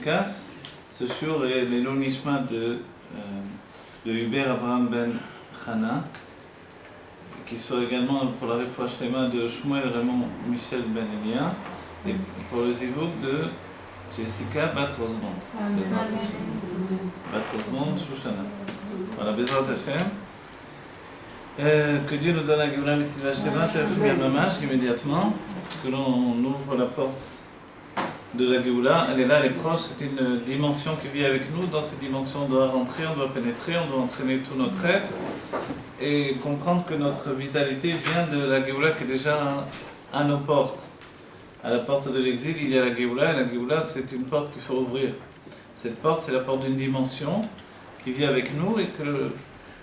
efficace. Ce jour est le nishma de Hubert Avraham Ben Chana, qui soit également pour la réfoua shlema de Shmuel Raymond Michel Ben Elia, et pour le zivouk de Jessica Bat Rosemond. Bat Rosemond Shoshana. Voilà, Bezrat Hashem. Que Dieu nous donne la Géoula Mitzvah Shlema, bien Mamash, immédiatement, que l'on ouvre la porte de la Géoula. Elle est là, elle est proche, c'est une dimension qui vit avec nous. Dans cette dimension, on doit rentrer, on doit pénétrer, on doit entraîner tout notre être et comprendre que notre vitalité vient de la Géoula qui est déjà à nos portes. À la porte de l'exil, il y a la Géoula, et la Géoula, c'est une porte qu'il faut ouvrir. Cette porte, c'est la porte d'une dimension qui vit avec nous et que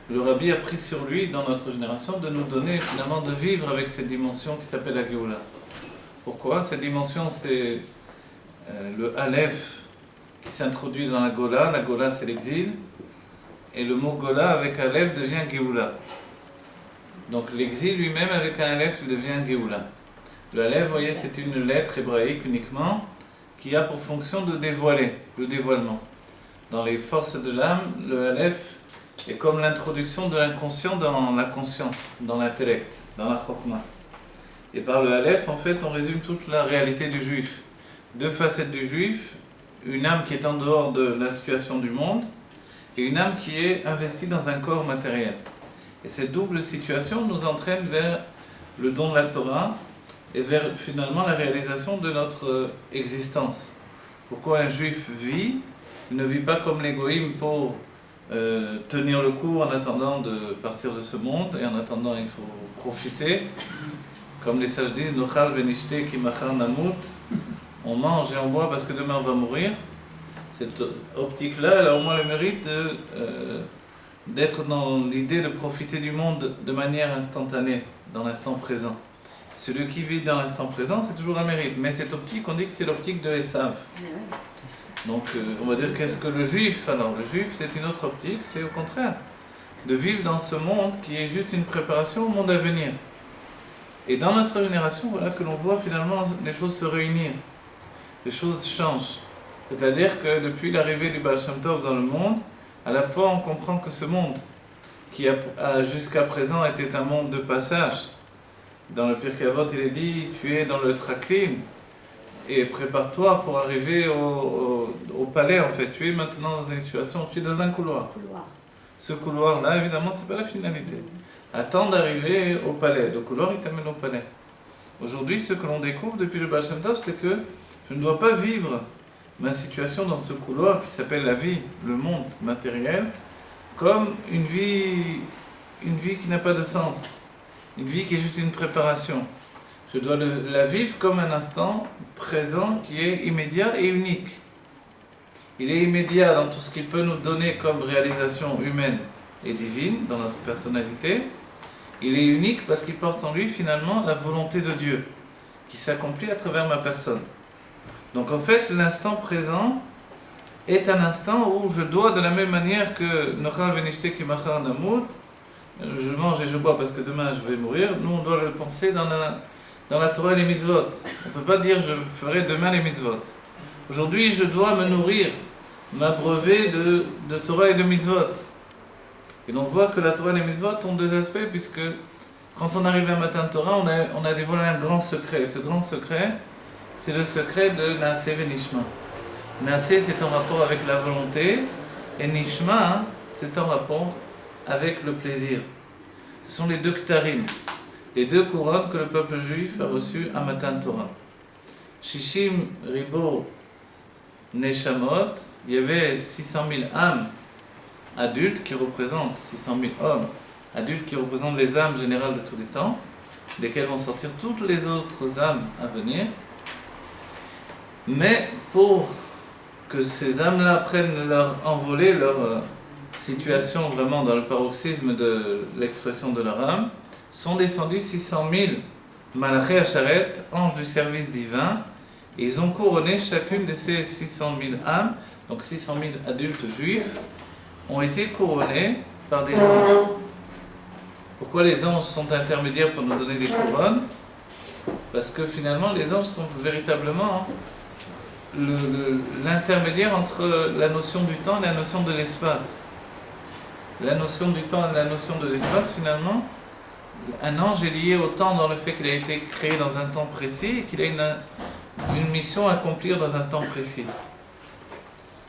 le Rabbi a pris sur lui, dans notre génération, de nous donner, finalement, de vivre avec cette dimension qui s'appelle la Géoula. Pourquoi ? Cette dimension, c'est le Aleph qui s'introduit dans la Gola. La Gola, c'est l'exil. Et le mot Gola, avec Aleph, devient Géoula. Donc l'exil lui-même, avec un Aleph, il devient Géoula. Le Aleph, vous voyez, c'est une lettre hébraïque uniquement qui a pour fonction de dévoiler, le dévoilement. Dans les forces de l'âme, le Aleph est comme l'introduction de l'inconscient dans la conscience, dans l'intellect, dans la chokma. Et par le Aleph, en fait, on résume toute la réalité du juif. Deux facettes du juif, une âme qui est en dehors de la situation du monde et une âme qui est investie dans un corps matériel. Et cette double situation nous entraîne vers le don de la Torah et vers finalement la réalisation de notre existence. Pourquoi un juif vit ? Il ne vit pas comme l'égoïme pour tenir le coup en attendant de partir de ce monde, et en attendant il faut profiter. Comme les sages disent, Nochal venishte ki machar namut, on mange et on boit parce que demain on va mourir. Cette optique-là, elle a au moins le mérite d'être dans l'idée de profiter du monde de manière instantanée, dans l'instant présent. Celui qui vit dans l'instant présent, c'est toujours un mérite. Mais cette optique, on dit que c'est l'optique de Esav. Donc, on va dire, qu'est-ce que le juif ? Alors, le juif, c'est une autre optique, c'est au contraire, de vivre dans ce monde qui est juste une préparation au monde à venir. Et dans notre génération, voilà que l'on voit finalement les choses se réunir, les choses changent. C'est-à-dire que depuis l'arrivée du Baal Shem Tov dans le monde, à la fois on comprend que ce monde, qui a jusqu'à présent été un monde de passage, dans le Pirkei Avot, il est dit, tu es dans le Traklin, et prépare-toi pour arriver au palais, en fait. Tu es maintenant dans une situation, tu es dans un couloir. Ce couloir-là, évidemment, c'est pas la finalité. Attends d'arriver au palais. Le couloir, il t'amène au palais. Aujourd'hui, ce que l'on découvre depuis le Baal Shem Tov, c'est que je ne dois pas vivre ma situation dans ce couloir qui s'appelle la vie, le monde matériel, comme une vie qui n'a pas de sens. Une vie qui est juste une préparation. Je dois la vivre comme un instant présent qui est immédiat et unique. Il est immédiat dans tout ce qu'il peut nous donner comme réalisation humaine et divine dans notre personnalité. Il est unique parce qu'il porte en lui finalement la volonté de Dieu qui s'accomplit à travers ma personne. Donc en fait, l'instant présent est un instant où je dois, de la même manière que Nochal venishte ki machar namut, je mange et je bois parce que demain je vais mourir, nous on doit le penser dans la Torah et les mitzvot. On ne peut pas dire je ferai demain les mitzvot. Aujourd'hui je dois me nourrir, m'abreuver de Torah et de mitzvot. Et l'on voit que la Torah et les mitzvot ont deux aspects, puisque quand on arrive à Matan Torah, on a dévoilé un grand secret. Et ce grand secret, c'est le secret de Naaseh Venishma. Naaseh, c'est en rapport avec la volonté, et Nishma, c'est en rapport avec le plaisir. Ce sont les deux ktarim, les deux couronnes que le peuple juif a reçues à Matan Torah. Shishim Ribo Neshamot, il y avait 600 000 âmes adultes qui représentent 600 000 hommes adultes qui représentent les âmes générales de tous les temps, desquelles vont sortir toutes les autres âmes à venir. Mais pour que ces âmes-là prennent leur envolée, leur situation vraiment dans le paroxysme de l'expression de leur âme, sont descendus 600 000 Malaché Acharet, anges du service divin, et ils ont couronné chacune de ces 600 000 âmes, donc 600 000 adultes juifs, ont été couronnés par des anges. Pourquoi les anges sont intermédiaires pour nous donner des couronnes ? Parce que finalement, les anges sont véritablement l'intermédiaire entre la notion du temps et la notion de l'espace. La notion du temps et la notion de l'espace, finalement, un ange est lié au temps dans le fait qu'il a été créé dans un temps précis et qu'il a une mission à accomplir dans un temps précis.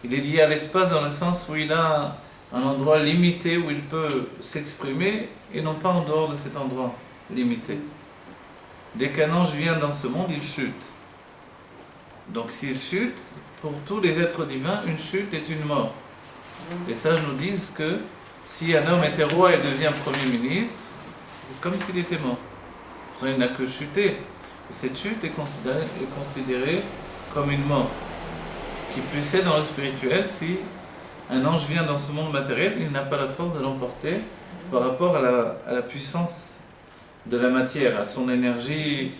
Il est lié à l'espace dans le sens où il a un endroit limité où il peut s'exprimer et non pas en dehors de cet endroit limité. Dès qu'un ange vient dans ce monde, il chute. Donc s'il chute, pour tous les êtres divins, une chute est une mort. Les sages nous disent que si un homme était roi et devient Premier ministre, c'est comme s'il était mort. Pourtant, il n'a que chuté. Et cette chute est considérée comme une mort. Qui plus est dans le spirituel, si un ange vient dans ce monde matériel, il n'a pas la force de l'emporter par rapport à la puissance de la matière, à son énergie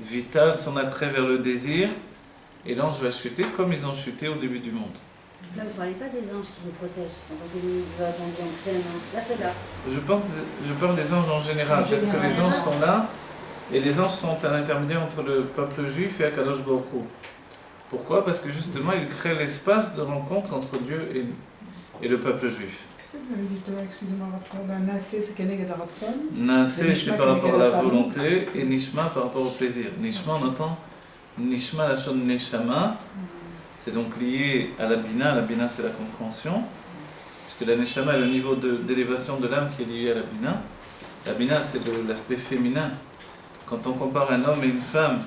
vitale, son attrait vers le désir. Et l'ange va chuter comme ils ont chuté au début du monde. Là, vous ne parlez pas des anges qui nous protègent. Quand on dit Mitzvot, on dit on crée un ange. Là, c'est là. Je parle des anges en général. Peut-être que les anges sont là, et les anges sont un intermédiaire entre le peuple juif et Akadosh Baruch Hu. Pourquoi? Parce que justement, ils créent l'espace de rencontre entre Dieu et le peuple juif. Qu'est-ce que vous avez dit tout à l'heure, excusez-moi, Nassé, c'est Keneged Haratson. Nassé, c'est par rapport à la volonté, et Nishma par rapport au plaisir. Nishma, on entend Nishma, la chose Neshama. C'est donc lié à la Bina. La Bina, c'est la compréhension. Puisque la Neshama est le niveau d'élévation de l'âme qui est lié à la Bina. La Bina, c'est l'aspect féminin. Quand on compare un homme et une femme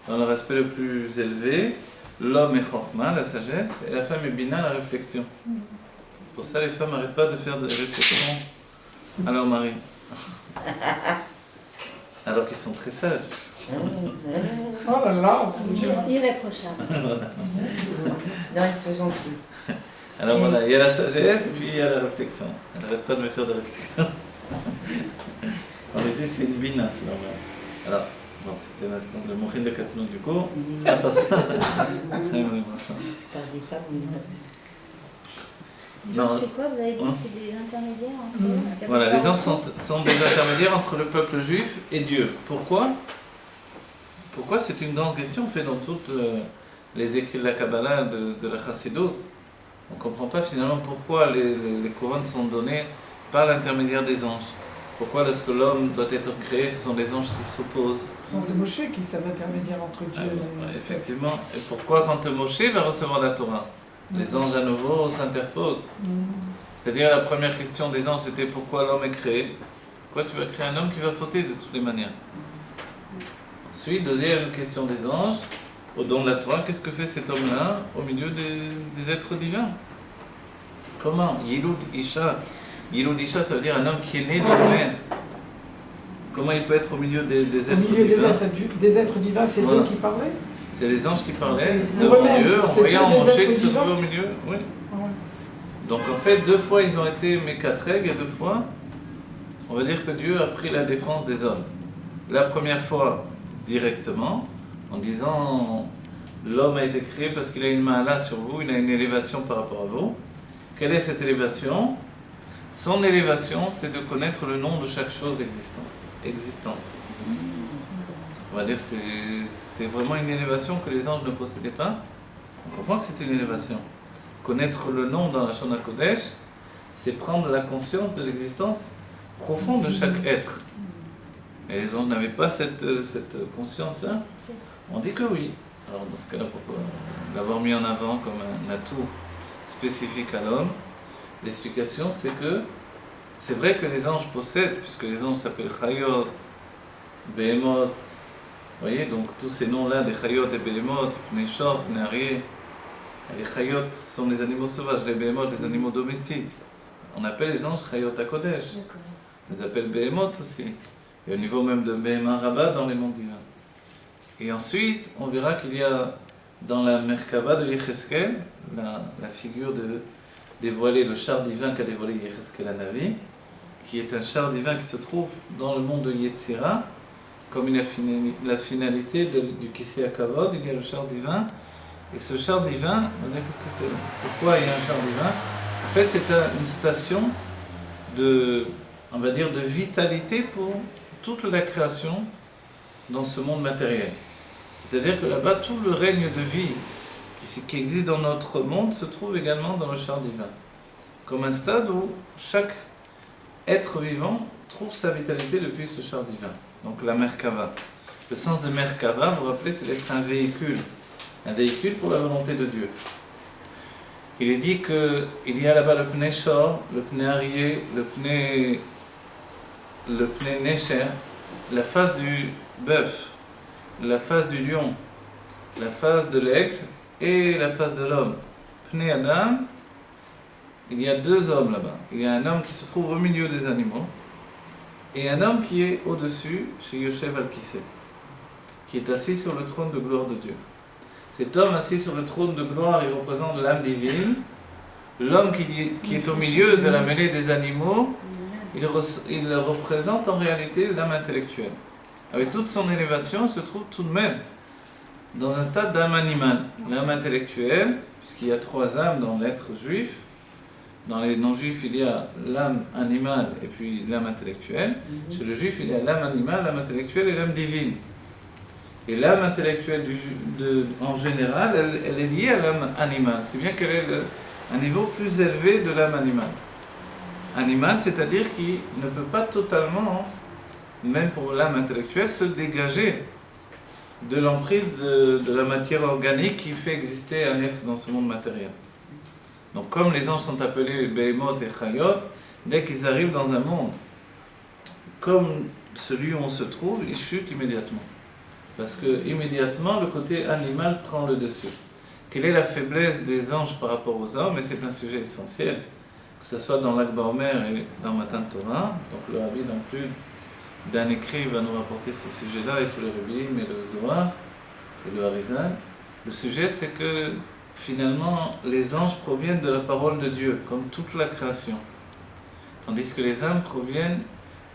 dans leur aspect le plus élevé, l'homme est Chokhma, la sagesse, et la femme est Bina, la réflexion. C'est pour ça que les femmes n'arrêtent pas de faire des réflexions à leur mari. Alors qu'ils sont très sages. Oh là là, Irréprochable. Non, ils sont gentils. Alors voilà, il y a la sagesse et puis il y a la réflexion. Elle n'arrête pas de me faire des réflexions. En réalité, c'est une bina, c'est normal. Alors, bon, c'était l'instant de Mochin de Katnou du coup. À part ça. Par des femmes, Les anges, c'est quoi? Vous avez dit c'est des intermédiaires entre eux. Voilà, les anges sont des intermédiaires entre le peuple juif et Dieu. Pourquoi? Pourquoi? C'est une grande question faite dans toutes les écrits de la Kabbalah, de la Chassidut. On ne comprend pas finalement pourquoi les couronnes sont données par l'intermédiaire des anges. Pourquoi lorsque l'homme doit être créé, ce sont les anges qui s'opposent? Non, c'est Moshe qui est l'intermédiaire entre Dieu et... Effectivement. Et pourquoi quand Moshe va recevoir la Torah, les anges à nouveau s'interposent? C'est-à-dire la première question des anges, c'était pourquoi l'homme est créé? Pourquoi tu vas créer un homme qui va fauter de toutes les manières? Ensuite, deuxième question des anges, au don de la Torah, qu'est-ce que fait cet homme-là au milieu des êtres divins? Comment? Yilud Isha. Yilud Isha, ça veut dire un homme qui est né d'une mère. Comment il peut être au milieu des êtres divins? Au milieu des êtres divins, c'est Voilà. eux qui parlaient? C'est les anges qui parlaient C'est devant eux-mêmes, Dieu, en c'est voyant tous les Moshe êtres qui se vivants. trouvait au milieu. Oui. Ah ouais. Donc en fait, 2 fois ils ont été Mekatreg et 2 fois, on va dire que Dieu a pris la défense des hommes. La première fois, directement, en disant l'homme a été créé parce qu'il a une main là sur vous, il a une élévation par rapport à vous. Quelle est cette élévation? Son élévation, c'est de connaître le nom de chaque chose existante. On va dire que c'est vraiment une élévation que les anges ne possédaient pas. On comprend que c'est une élévation. Connaître le nom dans la Shona Kodesh, c'est prendre la conscience de l'existence profonde de chaque être. Et les anges n'avaient pas cette conscience-là. On dit que oui. Alors dans ce cas-là, pourquoi l'avoir mis en avant comme un atout spécifique à l'homme? L'explication, c'est que c'est vrai que les anges possèdent, puisque les anges s'appellent Chayot, Behemoth. Vous voyez, donc tous ces noms-là, des Chayot et Behemoth, Pnei-Shor, Pnei-Aryeh. Les Chayot sont les animaux sauvages, les Behemoth, les animaux domestiques. On appelle les anges Chayot HaKodesh. On les appelle Behemoth aussi. Et au niveau même de Behema Rabbah dans les mondes divins. Et ensuite, on verra qu'il y a dans la Merkava de Yecheskel, la figure de dévoiler le char divin qu'a dévoilé Yecheskel à Navi, qui est un char divin qui se trouve dans le monde de Yetzira, comme la finalité du Kisei HaKavod. Il y a le char divin, et ce char divin, on va dire qu'est-ce que c'est? Pourquoi il y a un char divin? En fait, c'est une station on va dire, de vitalité pour toute la création dans ce monde matériel. C'est-à-dire que là-bas, tout le règne de vie qui existe dans notre monde se trouve également dans le char divin. Comme un stade où chaque être vivant trouve sa vitalité depuis ce char divin. Donc la Merkava. Le sens de Merkava, vous vous rappelez, c'est d'être un véhicule pour la volonté de Dieu. Il est dit qu'il y a là-bas le pneu Shor, le pneu Arié, le pneu Nesher, la face du bœuf, la face du lion, la face de l'aigle et la face de l'homme. Pneu Adam, il y a deux hommes là-bas. Il y a un homme qui se trouve au milieu des animaux et un homme qui est au-dessus, chez Yoshev al-Kiseh, qui est assis sur le trône de gloire de Dieu. Cet homme assis sur le trône de gloire, il représente l'âme divine. L'homme qui est au milieu de la mêlée des animaux, il représente en réalité l'âme intellectuelle. Avec toute son élévation, il se trouve tout de même dans un stade d'âme animale. L'âme intellectuelle, puisqu'il y a trois âmes dans l'être juif. Dans les non-juifs, il y a l'âme animale et puis l'âme intellectuelle. Chez le juif, il y a l'âme animale, l'âme intellectuelle et l'âme divine. Et l'âme intellectuelle en général, elle est liée à l'âme animale, si bien qu'elle est un niveau plus élevé de l'âme animale. Animale, c'est-à-dire qui ne peut pas totalement, même pour l'âme intellectuelle, se dégager de l'emprise de la matière organique qui fait exister un être dans ce monde matériel. Donc comme les anges sont appelés Behemoth et Chayot, dès qu'ils arrivent dans un monde comme celui où on se trouve, ils chutent immédiatement. Parce que immédiatement le côté animal prend le dessus. Quelle est la faiblesse des anges par rapport aux hommes? Et c'est un sujet essentiel, que ce soit dans l'Akba Omer et dans Matan Torah. Donc le Rabbi, dans plus d'un écrit, va nous rapporter ce sujet-là, et tous les rabbins, et le Zohar, et le Harizal. Le sujet, c'est que finalement, les anges proviennent de la parole de Dieu, comme toute la création. Tandis que les âmes proviennent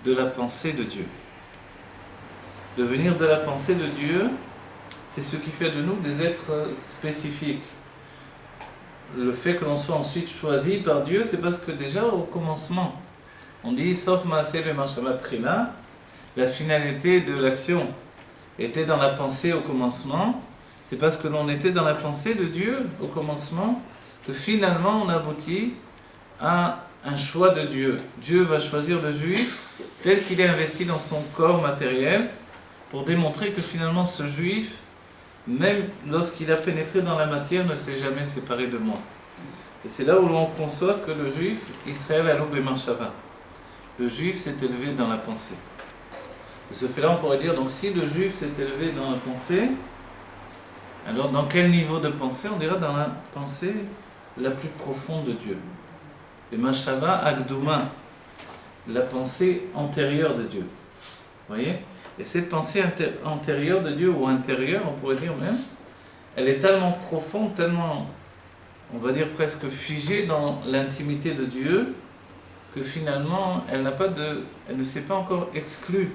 de la pensée de Dieu. De venir de la pensée de Dieu, c'est ce qui fait de nous des êtres spécifiques. Le fait que l'on soit ensuite choisi par Dieu, c'est parce que déjà au commencement, on dit sauf Maaseh le Machshavat Trila, la finalité de l'action était dans la pensée au commencement. C'est parce que l'on était dans la pensée de Dieu au commencement que finalement on aboutit à un choix de Dieu. Dieu va choisir le juif tel qu'il est investi dans son corps matériel pour démontrer que finalement ce juif, même lorsqu'il a pénétré dans la matière, ne s'est jamais séparé de moi. Et c'est là où l'on conçoit que le juif, Israël Alo B'Marshava, le juif s'est élevé dans la pensée. De ce fait-là, on pourrait dire, donc si le juif s'est élevé dans la pensée, alors dans quel niveau de pensée? On dira dans la pensée la plus profonde de Dieu. Le Mashava Agdouma, la pensée antérieure de Dieu. Vous voyez? Et cette pensée antérieure de Dieu, ou intérieure, on pourrait dire même, elle est tellement profonde, tellement, on va dire presque figée dans l'intimité de Dieu, que finalement, elle ne s'est pas encore exclue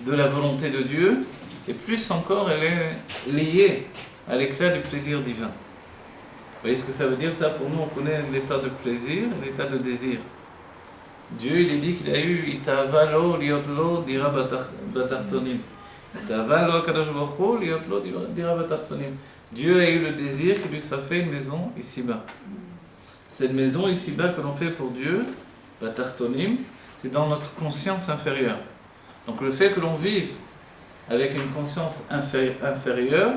de la volonté de Dieu, et plus encore, elle est liée à l'éclat du plaisir divin. Vous voyez ce que ça veut dire ça? Pour nous, on connaît l'état de plaisir et l'état de désir. Dieu, il est dit qu'il a eu Ita'ava lo liot lo dira batartonim. Ita'ava lo akadosh baruch hu liot lo dira batartonim. Dieu a eu le désir qu'il lui soit fait une maison ici-bas. Cette maison ici-bas que l'on fait pour Dieu, batartonim, c'est dans notre conscience inférieure. Donc le fait que l'on vive avec une conscience inférieure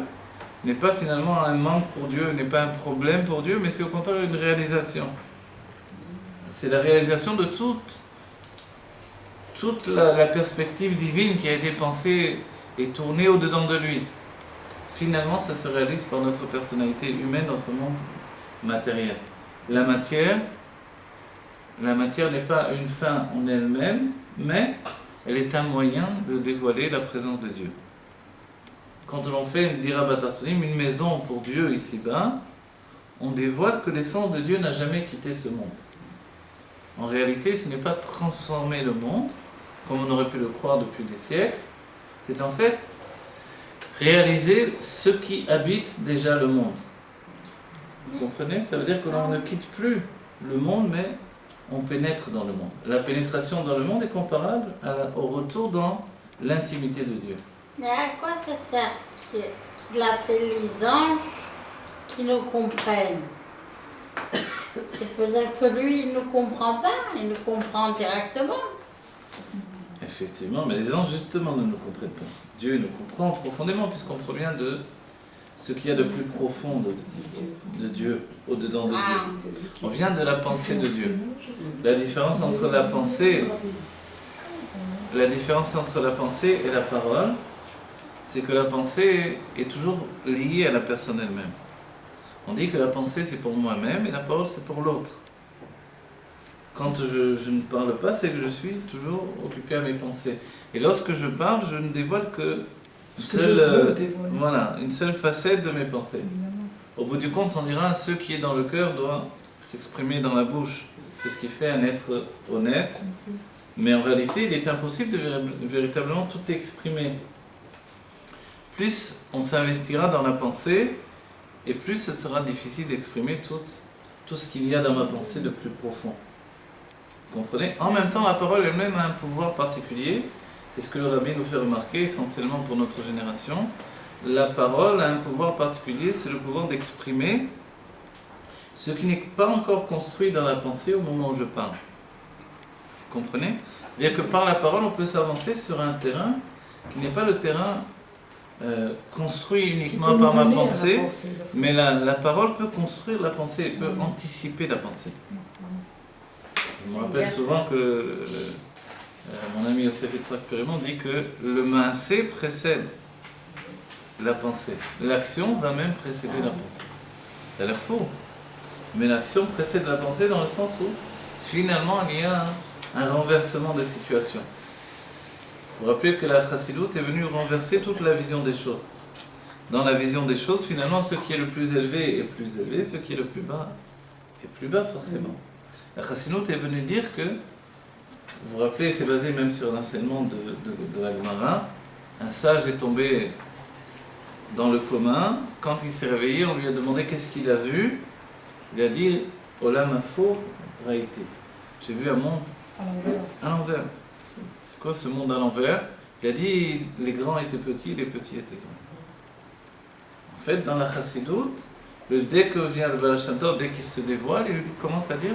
n'est pas finalement un manque pour Dieu, n'est pas un problème pour Dieu, mais c'est au contraire une réalisation. C'est la réalisation de toute la perspective divine qui a été pensée et tournée au-dedans de lui. Finalement, ça se réalise par notre personnalité humaine dans ce monde matériel. La matière n'est pas une fin en elle-même, mais elle est un moyen de dévoiler la présence de Dieu. Quand l'on fait une dira batartonim, une maison pour Dieu ici-bas, on dévoile que l'essence de Dieu n'a jamais quitté ce monde. En réalité, ce n'est pas transformer le monde, comme on aurait pu le croire depuis des siècles, c'est en fait réaliser ce qui habite déjà le monde. Vous comprenez? Ça veut dire que l'on ne quitte plus le monde, mais on pénètre dans le monde. La pénétration dans le monde est comparable au retour dans l'intimité de Dieu. Mais à quoi ça sert qu'il a fait les anges qui nous comprennent. C'est peut-être que lui, il ne nous comprend pas, il nous comprend directement. Effectivement, mais les anges justement ne nous comprennent pas. Dieu nous comprend profondément puisqu'on provient de ce qu'il y a de plus profond de Dieu, au-dedans de Dieu. On vient de la pensée de Dieu. La différence entre la pensée et la parole, c'est que la pensée est toujours liée à la personne elle-même. On dit que la pensée c'est pour moi-même et la parole c'est pour l'autre. Quand je ne parle pas, c'est que je suis toujours occupé à mes pensées. Et lorsque je parle, je ne dévoile que une seule facette de mes pensées. Au bout du compte, on dira ce qui est dans le cœur doit s'exprimer dans la bouche. C'est ce qui fait un être honnête. Mais en réalité, il est impossible de véritablement tout exprimer. Plus on s'investira dans la pensée, et plus ce sera difficile d'exprimer tout ce qu'il y a dans ma pensée de plus profond. Vous comprenez? En même temps, la parole elle-même a un pouvoir particulier. C'est ce que le Rabbi nous fait remarquer, essentiellement pour notre génération. La parole a un pouvoir particulier, c'est le pouvoir d'exprimer ce qui n'est pas encore construit dans la pensée au moment où je parle. Vous comprenez? C'est-à-dire que par la parole, on peut s'avancer sur un terrain qui n'est pas le terrain construit uniquement par ma pensée, mais la parole peut construire la pensée, peut anticiper la pensée. Je me rappelle souvent que mon ami Yosef Yitzhak Périmon dit que le maasé précède la pensée. L'action va même précéder la pensée. Ça a l'air faux, mais l'action précède la pensée dans le sens où finalement il y a un renversement de situation. Vous vous rappelez que la chassidoute est venue renverser toute la vision des choses. Dans la vision des choses, finalement, ce qui est le plus élevé est plus élevé, ce qui est le plus bas est plus bas forcément. La chassidoute est venue dire que, vous vous rappelez, c'est basé même sur l'enseignement de la Gemara, un sage est tombé dans le commun, quand il s'est réveillé, on lui a demandé qu'est-ce qu'il a vu, il a dit « Olam hafur raïti ». J'ai vu un monde à l'envers. C'est quoi ce monde à l'envers? Il a dit les grands étaient petits, les petits étaient grands. En fait, dans la chassidoute, dès que vient le Baal Shem Tov, dès qu'il se dévoile, il commence à dire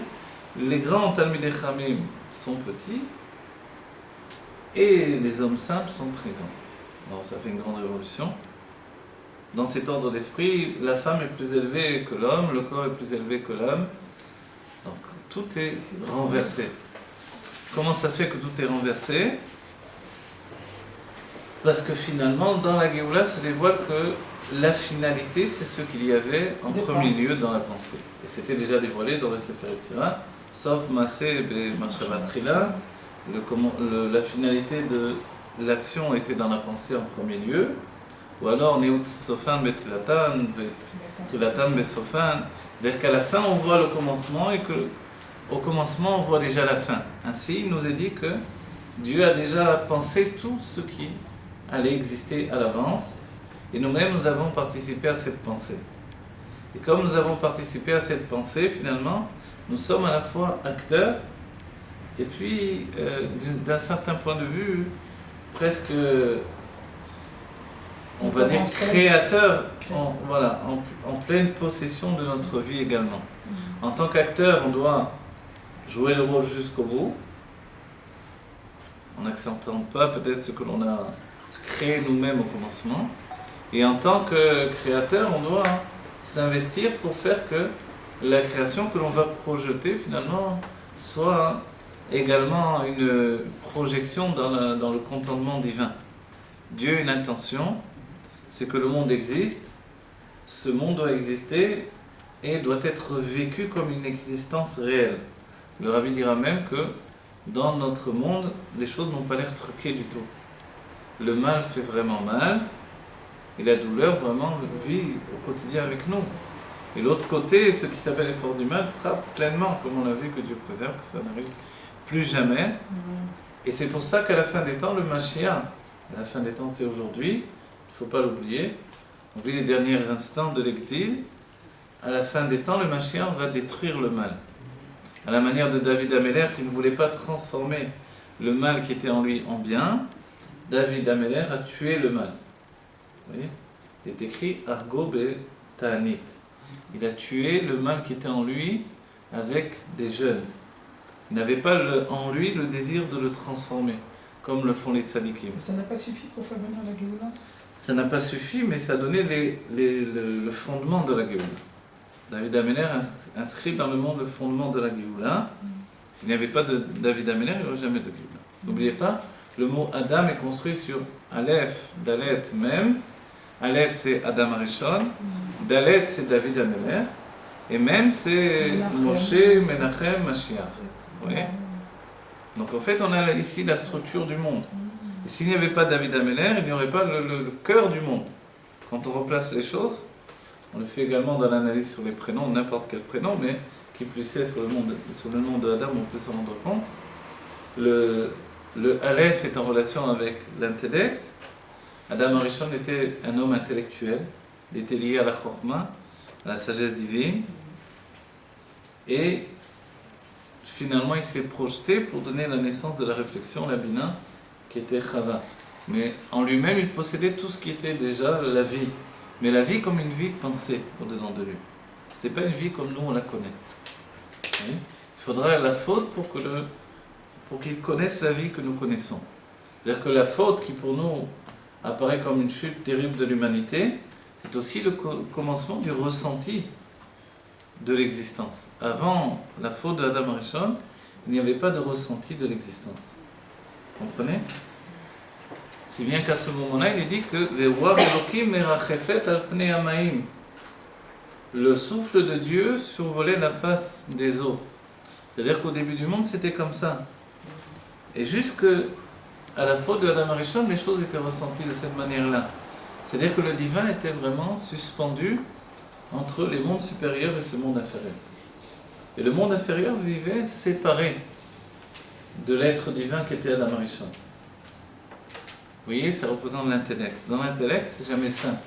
les grands Talmidei Chachamim sont petits et les hommes simples sont très grands. Alors ça fait une grande révolution. Dans cet ordre d'esprit, la femme est plus élevée que l'homme, le corps est plus élevé que l'homme. Donc tout est renversé. Comment ça se fait que tout est renversé? Parce que finalement, dans la Géoula se dévoile que la finalité, c'est ce qu'il y avait en premier lieu dans la pensée. Et c'était déjà dévoilé dans le Sefer Yetzirah, sauf Maaseh B'Machshavat Trila, la finalité de l'action était dans la pensée en premier lieu, ou alors Neut Sofan Betrilatan, Trilatan Besofan, c'est-à-dire qu'à la fin on voit le commencement et que au commencement on voit déjà la fin. Ainsi il nous est dit que Dieu a déjà pensé tout ce qui allait exister à l'avance et nous-mêmes nous avons participé à cette pensée. Et comme nous avons participé à cette pensée, finalement nous sommes à la fois acteurs et puis d'un certain point de vue presque on va dire créateur en pleine possession de notre vie également. En tant qu'acteur, on doit jouer le rôle jusqu'au bout, en n'acceptant pas peut-être ce que l'on a créé nous-mêmes au commencement. Et en tant que créateur, on doit s'investir pour faire que la création que l'on va projeter finalement soit également une projection dans le contentement divin. Dieu a une intention, c'est que le monde existe, ce monde doit exister et doit être vécu comme une existence réelle. Le Rabbi dira même que dans notre monde, les choses n'ont pas l'air truquées du tout. Le mal fait vraiment mal et la douleur vraiment vit au quotidien avec nous. Et l'autre côté, ce qui s'appelle l'effort du mal, frappe pleinement, comme on l'a vu, que Dieu préserve, que ça n'arrive plus jamais. Et c'est pour ça qu'à la fin des temps, le Mashiach, à la fin des temps c'est aujourd'hui, il ne faut pas l'oublier, on vit les derniers instants de l'exil, à la fin des temps, le Mashiach va détruire le mal. À la manière de David Améler, qui ne voulait pas transformer le mal qui était en lui en bien, David Améler a tué le mal. Vous voyez? Il est écrit Argo be Ta'anit. il a tué le mal qui était en lui avec des jeunes. Il n'avait pas en lui le désir de le transformer, comme le font les tzadikim. Ça n'a pas suffi pour faire venir la Géoula? Ça n'a pas suffi, mais ça a donné le fondement de la Géoula. David Améler inscrit dans le monde le fondement de la Géoula. S'il n'y avait pas de David Améler, il n'y aurait jamais de Géoula. N'oubliez pas, le mot Adam est construit sur Aleph, Dalet, Mem. Aleph c'est Adam Arishon, Dalet c'est David Améler, et Mem c'est Moshe, Menachem, Mashiach. Vous voyez? Donc en fait, on a ici la structure du monde. Et s'il n'y avait pas David Améler, il n'y aurait pas le cœur du monde. Quand on replace les choses, on le fait également dans l'analyse sur les prénoms, n'importe quel prénom, mais qui plus est sur le nom de Adam, on peut s'en rendre compte. Le Aleph est en relation avec l'intellect. Adam Arishon était un homme intellectuel, il était lié à la Chokhmah, à la sagesse divine, et finalement il s'est projeté pour donner la naissance de la réflexion, la Bina, qui était Chava. Mais en lui-même, il possédait tout ce qui était déjà la vie, mais la vie comme une vie pensée au-dedans de lui. Ce n'était pas une vie comme nous on la connaît. Il faudra la faute pour qu'il connaisse la vie que nous connaissons. C'est-à-dire que la faute qui pour nous apparaît comme une chute terrible de l'humanité, c'est aussi le commencement du ressenti de l'existence. Avant la faute de Adam Arishon, il n'y avait pas de ressenti de l'existence. Vous comprenez? Si bien qu'à ce moment-là, il est dit que le souffle de Dieu survolait la face des eaux. C'est-à-dire qu'au début du monde, c'était comme ça. Et jusque à la faute de Adam Arishon, les choses étaient ressenties de cette manière-là. C'est-à-dire que le divin était vraiment suspendu entre les mondes supérieurs et ce monde inférieur. Et le monde inférieur vivait séparé de l'être divin qui était Adam Arishon. Vous voyez, ça représente l'intellect. Dans l'intellect, c'est jamais simple.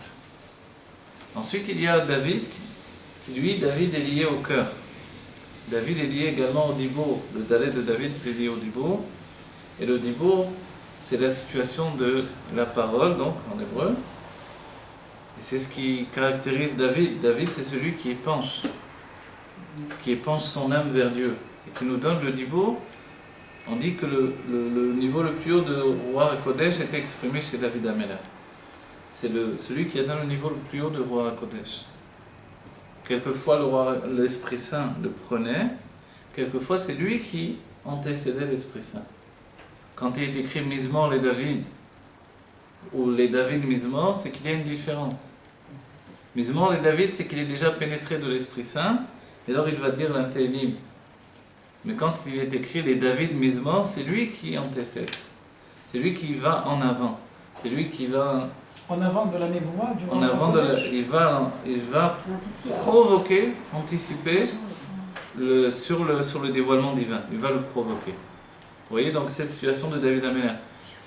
Ensuite, il y a David, David est lié au cœur. David est lié également au Dibour. Le Dalet de David, c'est lié au Dibour. Et le Dibour, c'est la situation de la parole, donc en hébreu. Et c'est ce qui caractérise David. David, c'est celui qui épanche son âme vers Dieu. Et qui nous donne le Dibour. On dit que le niveau le plus haut de Roi Kodesh était exprimé chez David Améler. C'est celui qui atteint le niveau le plus haut de Roi Kodesh. Quelquefois, l'Esprit Saint le prenait. Quelquefois, c'est lui qui antécédait l'Esprit Saint. Quand il est écrit Mizmor les David, ou les David Mizmor, c'est qu'il y a une différence. Mizmor les David, c'est qu'il est déjà pénétré de l'Esprit Saint, et alors il va dire l'Antélim. Mais quand il est écrit les David Mizmor, c'est lui qui anthécède. C'est lui qui va en avant. C'est lui qui va... En avant de la mévoie, du en avant il va provoquer, anticiper sur le dévoilement divin. Il va le provoquer. Vous voyez donc cette situation de David Améler.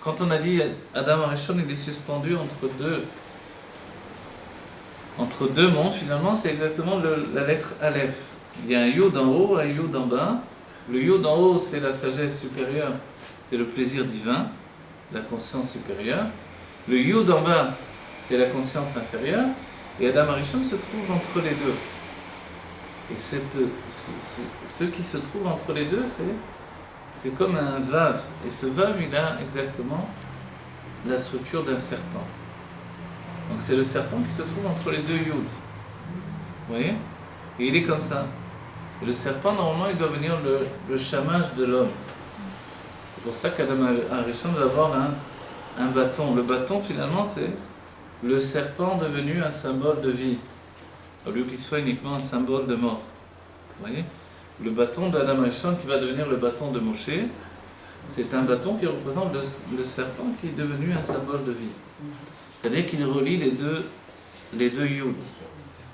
Quand on a dit Adam Arishon, il est suspendu entre deux mondes, finalement c'est exactement la lettre Aleph. Il y a un Yud en haut, un Yud en bas. Le Yud en haut, c'est la sagesse supérieure, c'est le plaisir divin, la conscience supérieure. Le Yud en bas, c'est la conscience inférieure. Et Adam Arishon se trouve entre les deux. Et ce qui se trouve entre les deux, c'est comme un Vav. Et ce Vav, il a exactement la structure d'un serpent. Donc c'est le serpent qui se trouve entre les deux Yud. Vous voyez? Et il est comme ça. Et le serpent, normalement, il doit venir le chamage de l'homme. C'est pour ça qu'Adam Arishon va avoir un bâton. Le bâton, finalement, c'est le serpent devenu un symbole de vie, au lieu qu'il soit uniquement un symbole de mort. Vous voyez? Le bâton d'Adam Arishon qui va devenir le bâton de Moshe, c'est un bâton qui représente le serpent qui est devenu un symbole de vie. C'est-à-dire qu'il relie les deux Yud.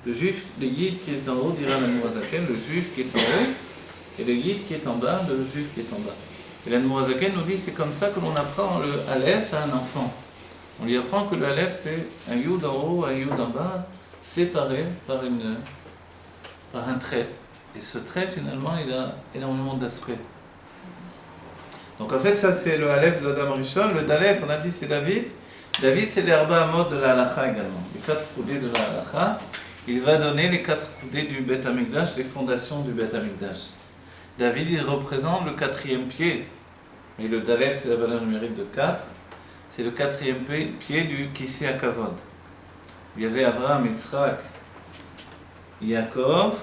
Le Yid qui est en haut dira l'Admorazaken, le juif qui est en haut, et le Yid qui est en bas, le juif qui est en bas. Et l'Admorazaken nous dit c'est comme ça que l'on apprend le Aleph à un enfant. On lui apprend que le Aleph c'est un Yud en haut, un Yud en bas, séparés par un trait. Et ce trait finalement il a énormément d'aspects. Donc en fait ça c'est le Aleph d'Adam Arishon. Le Dalet on a dit c'est David. David c'est l'herba à mode de la halakha également. Les 4 coudées de la halakha. il va donner les 4 coudées du Beth Amikdash, les fondations du Beth Amikdash. David, il représente le 4e pied. Et le Dalet, c'est la valeur numérique de 4. C'est le 4e pied du Kissi HaKavod. Il y avait Abraham, Yitzhak, Yaakov,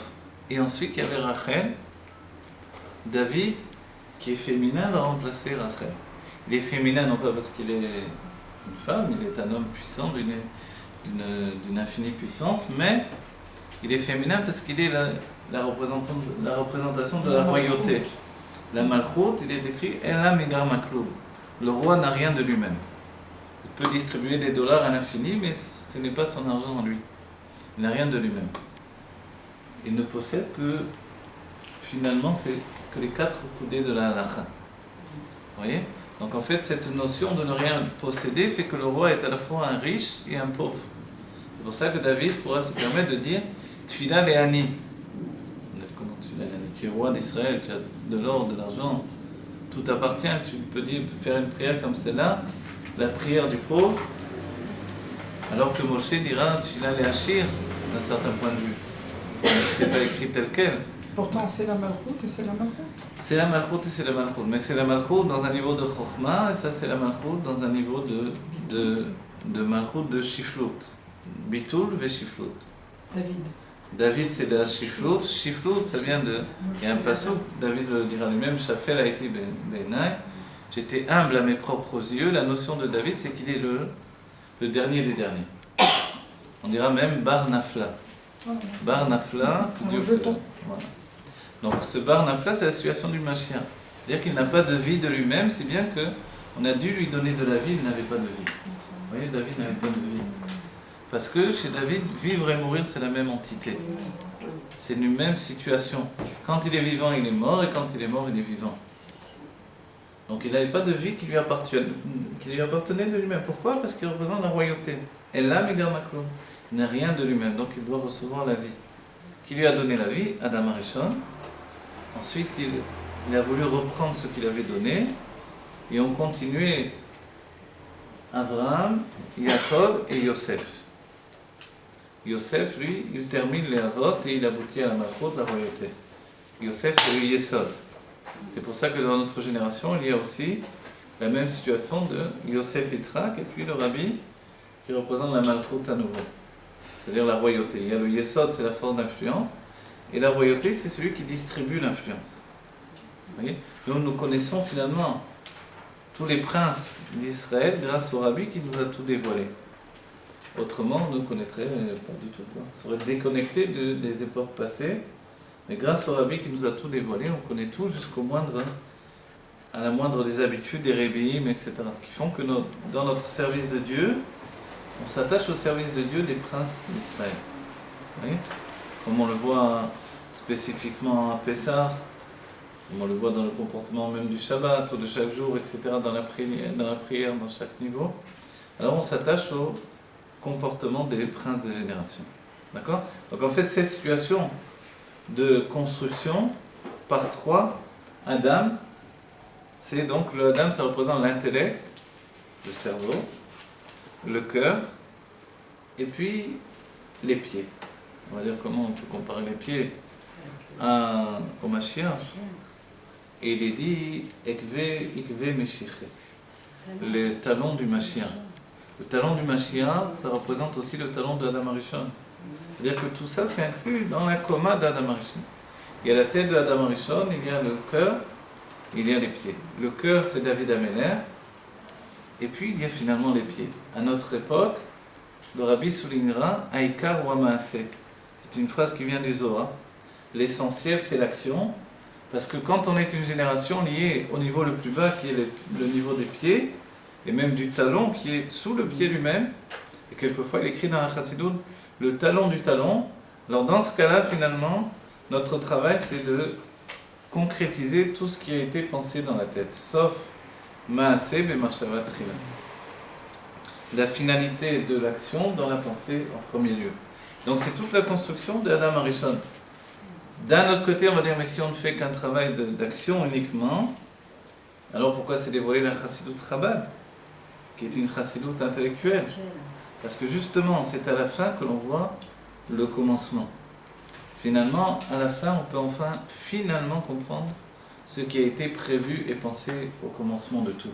et ensuite il y avait Rachel. David, qui est féminin, va remplacer Rachel. Il est féminin non pas parce qu'il est une femme, il est un homme puissant d'une infinie puissance, mais il est féminin parce qu'il est la représentation de la royauté. La Malchut, il est écrit Ela Megar Maklub. Le roi n'a rien de lui-même. Il peut distribuer des dollars à l'infini, mais ce n'est pas son argent en lui. Il n'a rien de lui-même. Il ne possède que, finalement, c'est que les 4 coudées de la halakha. Vous voyez? Donc en fait, cette notion de ne rien posséder fait que le roi est à la fois un riche et un pauvre. C'est pour ça que David pourra se permettre de dire Tfila Le'ani. Comment Tfila Le'ani? Tu es roi d'Israël, tu as de l'or, de l'argent, tout t'appartient. Tu peux dire, faire une prière comme celle-là, la prière du pauvre, alors que Moshe dira Tfila Le'ashir d'un certain point de vue. C'est pas écrit tel quel. Pourtant, c'est la Malchut et c'est la Malchut. C'est la Malchut et c'est la Malchut. Mais c'est la Malchut dans un niveau de Chokhmah, et ça c'est la Malchut dans un niveau de Malchut de Shiflut. Bitul ve Shiflut. David c'est de la Shiflut. Shiflut ça vient de... Il y a un passouk, David le dira lui-même, Shafel a été Benai. J'étais humble à mes propres yeux. La notion de David c'est qu'il est le dernier des derniers. On dira même Bar Nafla. Bar Nafla, que Dieu... Voilà. Donc ce Bar Nafla, c'est la situation du Mashiach. C'est-à-dire qu'il n'a pas de vie de lui-même, c'est bien qu'on a dû lui donner de la vie, il n'avait pas de vie. Vous voyez, David n'avait pas de vie. Parce que chez David, vivre et mourir, c'est la même entité. C'est une même situation. Quand il est vivant, il est mort, et quand il est mort, il est vivant. Donc il n'avait pas de vie qui lui appartenait de lui-même. Pourquoi? Parce qu'il représente la royauté. Et là, Megar Maklum, il n'a rien de lui-même, donc il doit recevoir la vie. Qui lui a donné la vie? Adam Arishon. Ensuite, il a voulu reprendre ce qu'il avait donné, et ont continué Abraham, Yaakov et Yosef. Yosef, lui, il termine les Avot et il aboutit à la Malchut, la royauté. Yosef, c'est le Yesod. C'est pour ça que dans notre génération, il y a aussi la même situation de Yosef Yitzhak et puis le Rabbi qui représente la Malchut à nouveau. C'est-à-dire la royauté. Il y a le Yesod, c'est la force d'influence, et la royauté, c'est celui qui distribue l'influence. Vous voyez? Donc nous connaissons finalement tous les princes d'Israël grâce au Rabbi qui nous a tout dévoilé. Autrement, on ne connaîtrait pas du tout. On serait déconnecté des époques passées, mais grâce au Rabbi qui nous a tout dévoilé, on connaît tout à la moindre des habitudes, des rébéim, etc. Qui font que dans notre service de Dieu, on s'attache au service de Dieu des princes d'Israël. Vous voyez? Comme on le voit spécifiquement à Pessah, comme on le voit dans le comportement même du Shabbat ou de chaque jour, etc., dans la prière, dans chaque niveau. Alors on s'attache au comportement des princes des générations. D'accord? Donc en fait, cette situation de construction par 3, Adam, c'est donc le Adam, ça représente l'intellect, le cerveau, le cœur, et puis les pieds. On va dire comment on peut comparer les pieds au Mashiach. Et il est dit Ikve Meshiche, le talon du Mashiach. Le talon du Mashiach, ça représente aussi le talon d'Adam Arishon. C'est-à-dire que tout ça, c'est inclus dans la coma d'Adam Arishon. Il y a la tête d'Adam Arishon, il y a le cœur, il y a les pieds. Le cœur, c'est David Améler, et puis il y a finalement les pieds. À notre époque, le Rabbi soulignera Aïkar wa Maaseh. C'est une phrase qui vient du Zohar. L'essentiel, c'est l'action, parce que quand on est une génération liée au niveau le plus bas, qui est le niveau des pieds, et même du talon, qui est sous le pied lui-même, et quelquefois il écrit dans la Chassidoute, le talon du talon. Alors dans ce cas-là, finalement, notre travail, c'est de concrétiser tout ce qui a été pensé dans la tête, sauf Maaseh be'machshava tchila. La finalité de l'action dans la pensée en premier lieu. Donc c'est toute la construction d'Adam Arishon. D'un autre côté, on va dire, mais si on ne fait qu'un travail d'action uniquement, alors pourquoi c'est dévoilé la Chassidut Chabad, qui est une Chassidut intellectuelle? Parce que justement, c'est à la fin que l'on voit le commencement. Finalement, à la fin, on peut enfin finalement comprendre ce qui a été prévu et pensé au commencement de tout.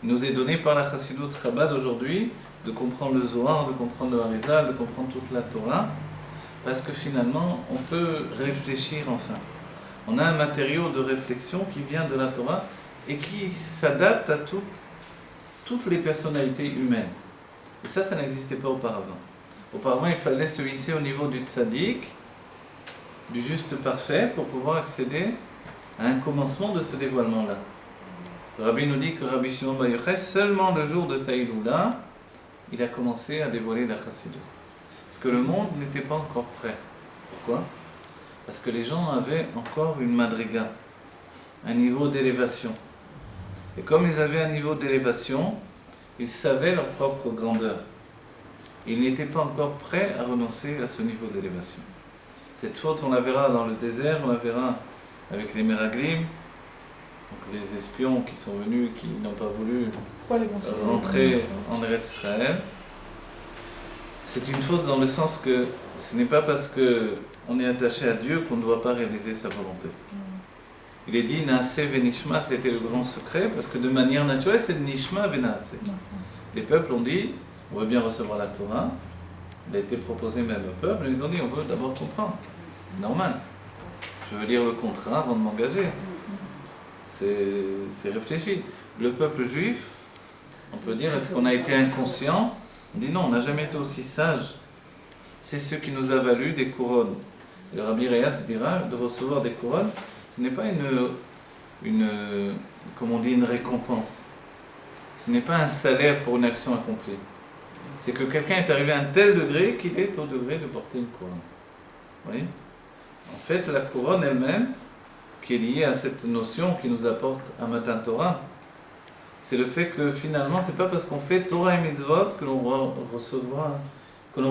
Il nous est donné par la Chassidut Chabad aujourd'hui de comprendre le Zohar, de comprendre le Harizal, de comprendre toute la Torah, parce que finalement, on peut réfléchir enfin. On a un matériau de réflexion qui vient de la Torah et qui s'adapte à toutes les personnalités humaines. Et ça n'existait pas auparavant. Auparavant, il fallait se hisser au niveau du tzaddik, du juste parfait, pour pouvoir accéder à un commencement de ce dévoilement-là. Le Rabbi nous dit que Rabbi Shimon Bar Yochai, seulement le jour de sa Iloula, il a commencé à dévoiler la Chassidut. Parce que le monde n'était pas encore prêt. Pourquoi ? Parce que les gens avaient encore une madriga, un niveau d'élévation. Et comme ils avaient un niveau d'élévation, ils savaient leur propre grandeur. Ils n'étaient pas encore prêts à renoncer à ce niveau d'élévation. Cette faute, on la verra dans le désert, on la verra avec les Meraglim, donc les espions qui sont venus, qui n'ont pas voulu rentrer en Eretz Israël. C'est une faute dans le sens que ce n'est pas parce qu'on est attaché à Dieu qu'on ne doit pas réaliser sa volonté. Il est dit Naaseh Venishma, c'était le grand secret, parce que de manière naturelle, c'est Nishma Venaaseh. Les peuples ont dit, on veut bien recevoir la Torah, il a été proposé même au peuple, ils ont dit, on veut d'abord comprendre. Normal. Je veux lire le contrat avant de m'engager. C'est réfléchi. Le peuple juif, on peut dire, est-ce qu'on a été inconscient ? On dit non, on n'a jamais été aussi sage. C'est ce qui nous a valu des couronnes. Et le Rabbi Rayaz dira, de recevoir des couronnes, ce n'est pas comme on dit, une récompense. Ce n'est pas un salaire pour une action accomplie. C'est que quelqu'un est arrivé à un tel degré qu'il est au degré de porter une couronne. Vous voyez ? En fait, la couronne elle-même, qui est liée à cette notion qui nous apporte à Matan Torah, c'est le fait que finalement, c'est pas parce qu'on fait Torah et Mitzvot que l'on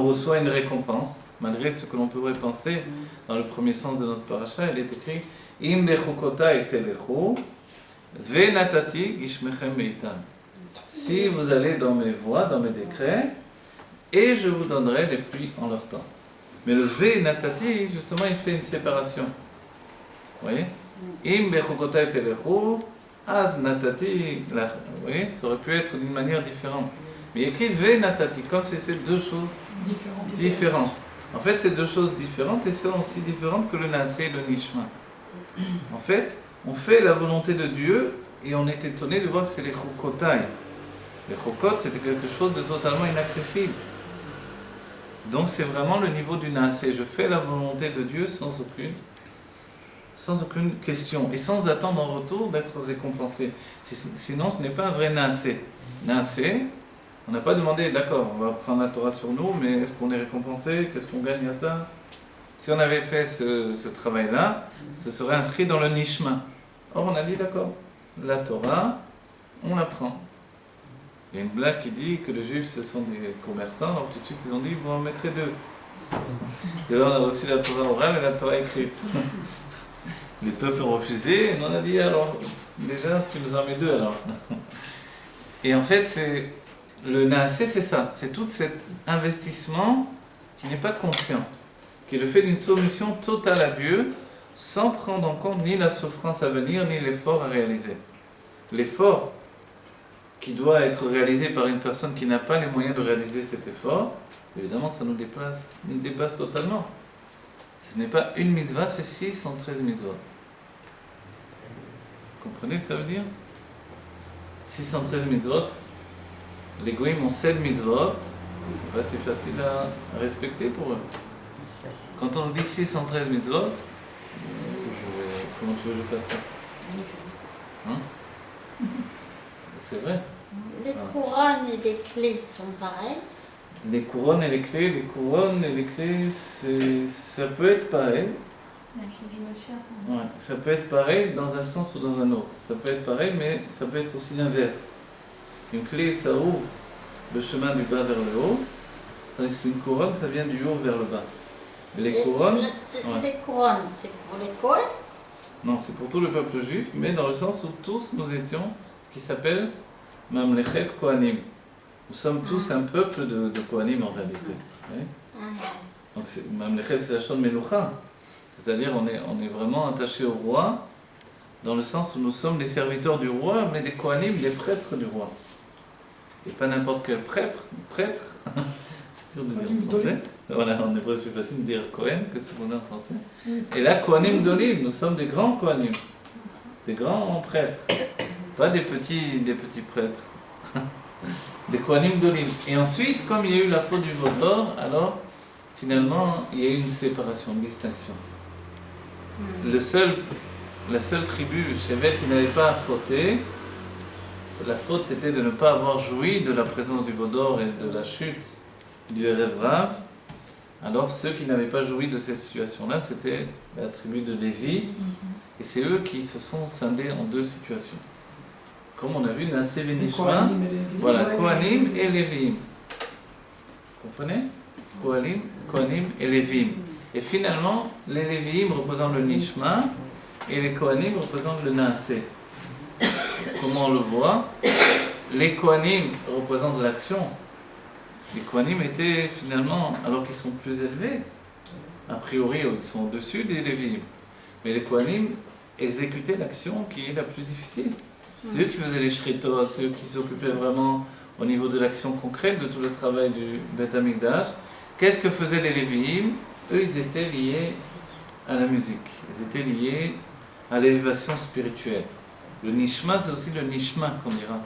reçoit une récompense, malgré ce que l'on pourrait penser dans le premier sens de notre paracha. Il est écrit Im bechukotai telechu venatati gishmechem meitan. Si vous allez dans mes voies, dans mes décrets, et je vous donnerai les pluies en leur temps. Mais le venatati, justement, il fait une séparation. Vous voyez? Im bechukotai telechu az natati. Vous voyez? Ça aurait pu être d'une manière différente. Mais il écrit venatati, comme si c'est deux choses différentes. En fait, c'est deux choses différentes et c'est aussi différentes que le Naaseh et le Nishma. En fait, on fait la volonté de Dieu et on est étonné de voir que c'est les chokotai. Les chokot, c'était quelque chose de totalement inaccessible. Donc c'est vraiment le niveau du Naaseh. Je fais la volonté de Dieu sans aucune question et sans attendre en retour d'être récompensé. Sinon, ce n'est pas un vrai Naaseh. Naaseh, on n'a pas demandé, d'accord, on va prendre la Torah sur nous, mais est-ce qu'on est récompensé? Qu'est-ce qu'on gagne à ça? Si on avait fait ce travail-là, ce serait inscrit dans le Nishma. Or, on a dit, d'accord, la Torah, on la prend. Il y a une blague qui dit que les Juifs, ce sont des commerçants, alors tout de suite, ils ont dit, vous en mettrez deux. Et là, on a reçu la Torah orale et la Torah écrite. Les peuples ont refusé, et on a dit, alors, déjà, tu nous en mets deux, alors. Et en fait, le Naaseh, c'est ça, c'est tout cet investissement qui n'est pas conscient, qui est le fait d'une soumission totale à Dieu, sans prendre en compte ni la souffrance à venir, ni l'effort à réaliser. L'effort qui doit être réalisé par une personne qui n'a pas les moyens de réaliser cet effort, évidemment, ça nous dépasse totalement. Ce n'est pas une mitzvah, c'est 613 mitzvahs. Vous comprenez ce que ça veut dire? 613 mitzvot. Les goïms ont 7 mitzvot, ils ne sont pas si faciles à respecter pour eux. Quand on dit 613 mitzvot, comment tu veux que je fasse ça? Hein? C'est vrai. Les couronnes et les clés sont pareilles. Les couronnes et les clés, ça peut être pareil. Ouais, ça peut être pareil dans un sens ou dans un autre. Ça peut être pareil, mais ça peut être aussi l'inverse. Une clé, ça ouvre le chemin du bas vers le haut, tandis qu'une couronne, ça vient du haut vers le bas. Les couronnes... Les couronnes, c'est pour les Kohen? Non, c'est pour tout le peuple juif, mais dans le sens où tous nous étions ce qui s'appelle Mamlechet Kohanim. Nous sommes tous un peuple de Kohanim en réalité. Oui. Donc Mamlechet, c'est la chose Melucha. C'est-à-dire on est vraiment attaché au roi, dans le sens où nous sommes les serviteurs du roi, mais des Kohanim, les prêtres du roi. Et pas n'importe quel prêtre, c'est dur de dire en français. Voilà, en hébreu c'est plus facile de dire Kohen que ce qu'on a en français. Et là, Kohanim d'Olim, nous sommes des grands Kohanim, des grands prêtres, pas des petits prêtres, des Kohanim d'Olim. Et ensuite, comme il y a eu la faute du veau d'or, alors finalement il y a eu une séparation, une distinction. La seule tribu, Shevet, qui n'avait pas à fauter, la faute c'était de ne pas avoir joui de la présence du veau d'or et de la chute du Erev Rav. Alors ceux qui n'avaient pas joui de cette situation-là, c'était la tribu de Lévi, et c'est eux qui se sont scindés en deux situations. Comme on a vu, Nassé Venishma, voilà, Kohanim et Lévim. Vous comprenez? Kohanim et Lévim. Et finalement, les Lévim représentent le Nishma, et les Kohanim représentent le Nassé. Comment on le voit? Les Kohanim représentent l'action. Les Kohanim étaient finalement, alors qu'ils sont plus élevés, a priori ils sont au-dessus des Lévim. Mais les Kohanim exécutaient l'action qui est la plus difficile. C'est eux qui faisaient les shritot, c'est eux qui s'occupaient vraiment au niveau de l'action concrète de tout le travail du Beth Amikdash. Qu'est-ce que faisaient les Lévim? Eux, ils étaient liés à la musique, ils étaient liés à l'élévation spirituelle. Le nishma, c'est aussi le nishma qu'on dira.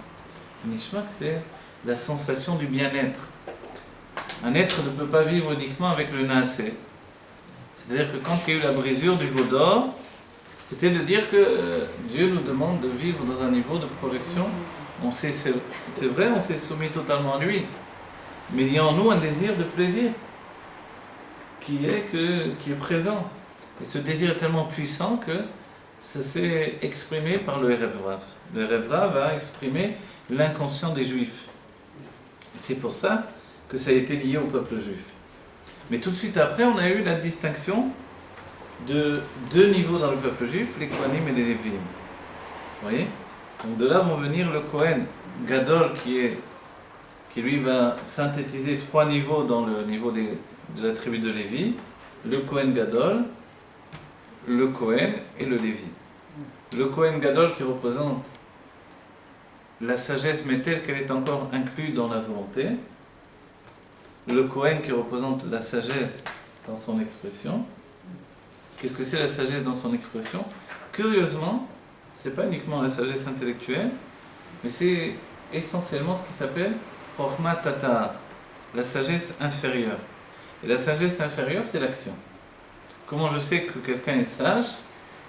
Le nishma, c'est la sensation du bien-être. Un être ne peut pas vivre uniquement avec le naasé. C'est-à-dire que quand il y a eu la brisure du veau d'or, c'était de dire que Dieu nous demande de vivre dans un niveau de projection. C'est vrai, on s'est soumis totalement à lui. Mais il y a en nous un désir de plaisir qui est présent. Et ce désir est tellement puissant que ça s'est exprimé par le Erev Rav. Le Erev Rav a exprimé l'inconscient des Juifs. Et c'est pour ça que ça a été lié au peuple juif. Mais tout de suite après, on a eu la distinction de deux niveaux dans le peuple juif, les Kohanim et les Lévim. Vous voyez? Donc de là vont venir le Kohen Gadol qui lui va synthétiser trois niveaux dans le niveau de la tribu de Lévi, le Kohen Gadol, le Kohen et le Lévi. Le Kohen Gadol qui représente la sagesse mais telle qu'elle est encore inclue dans la volonté, le Kohen qui représente la sagesse dans son expression. Qu'est-ce que c'est la sagesse dans son expression? Curieusement, c'est pas uniquement la sagesse intellectuelle, mais c'est essentiellement ce qui s'appelle Chokhmat Tata, la sagesse inférieure. Et la sagesse inférieure, c'est l'action. Comment je sais que quelqu'un est sage?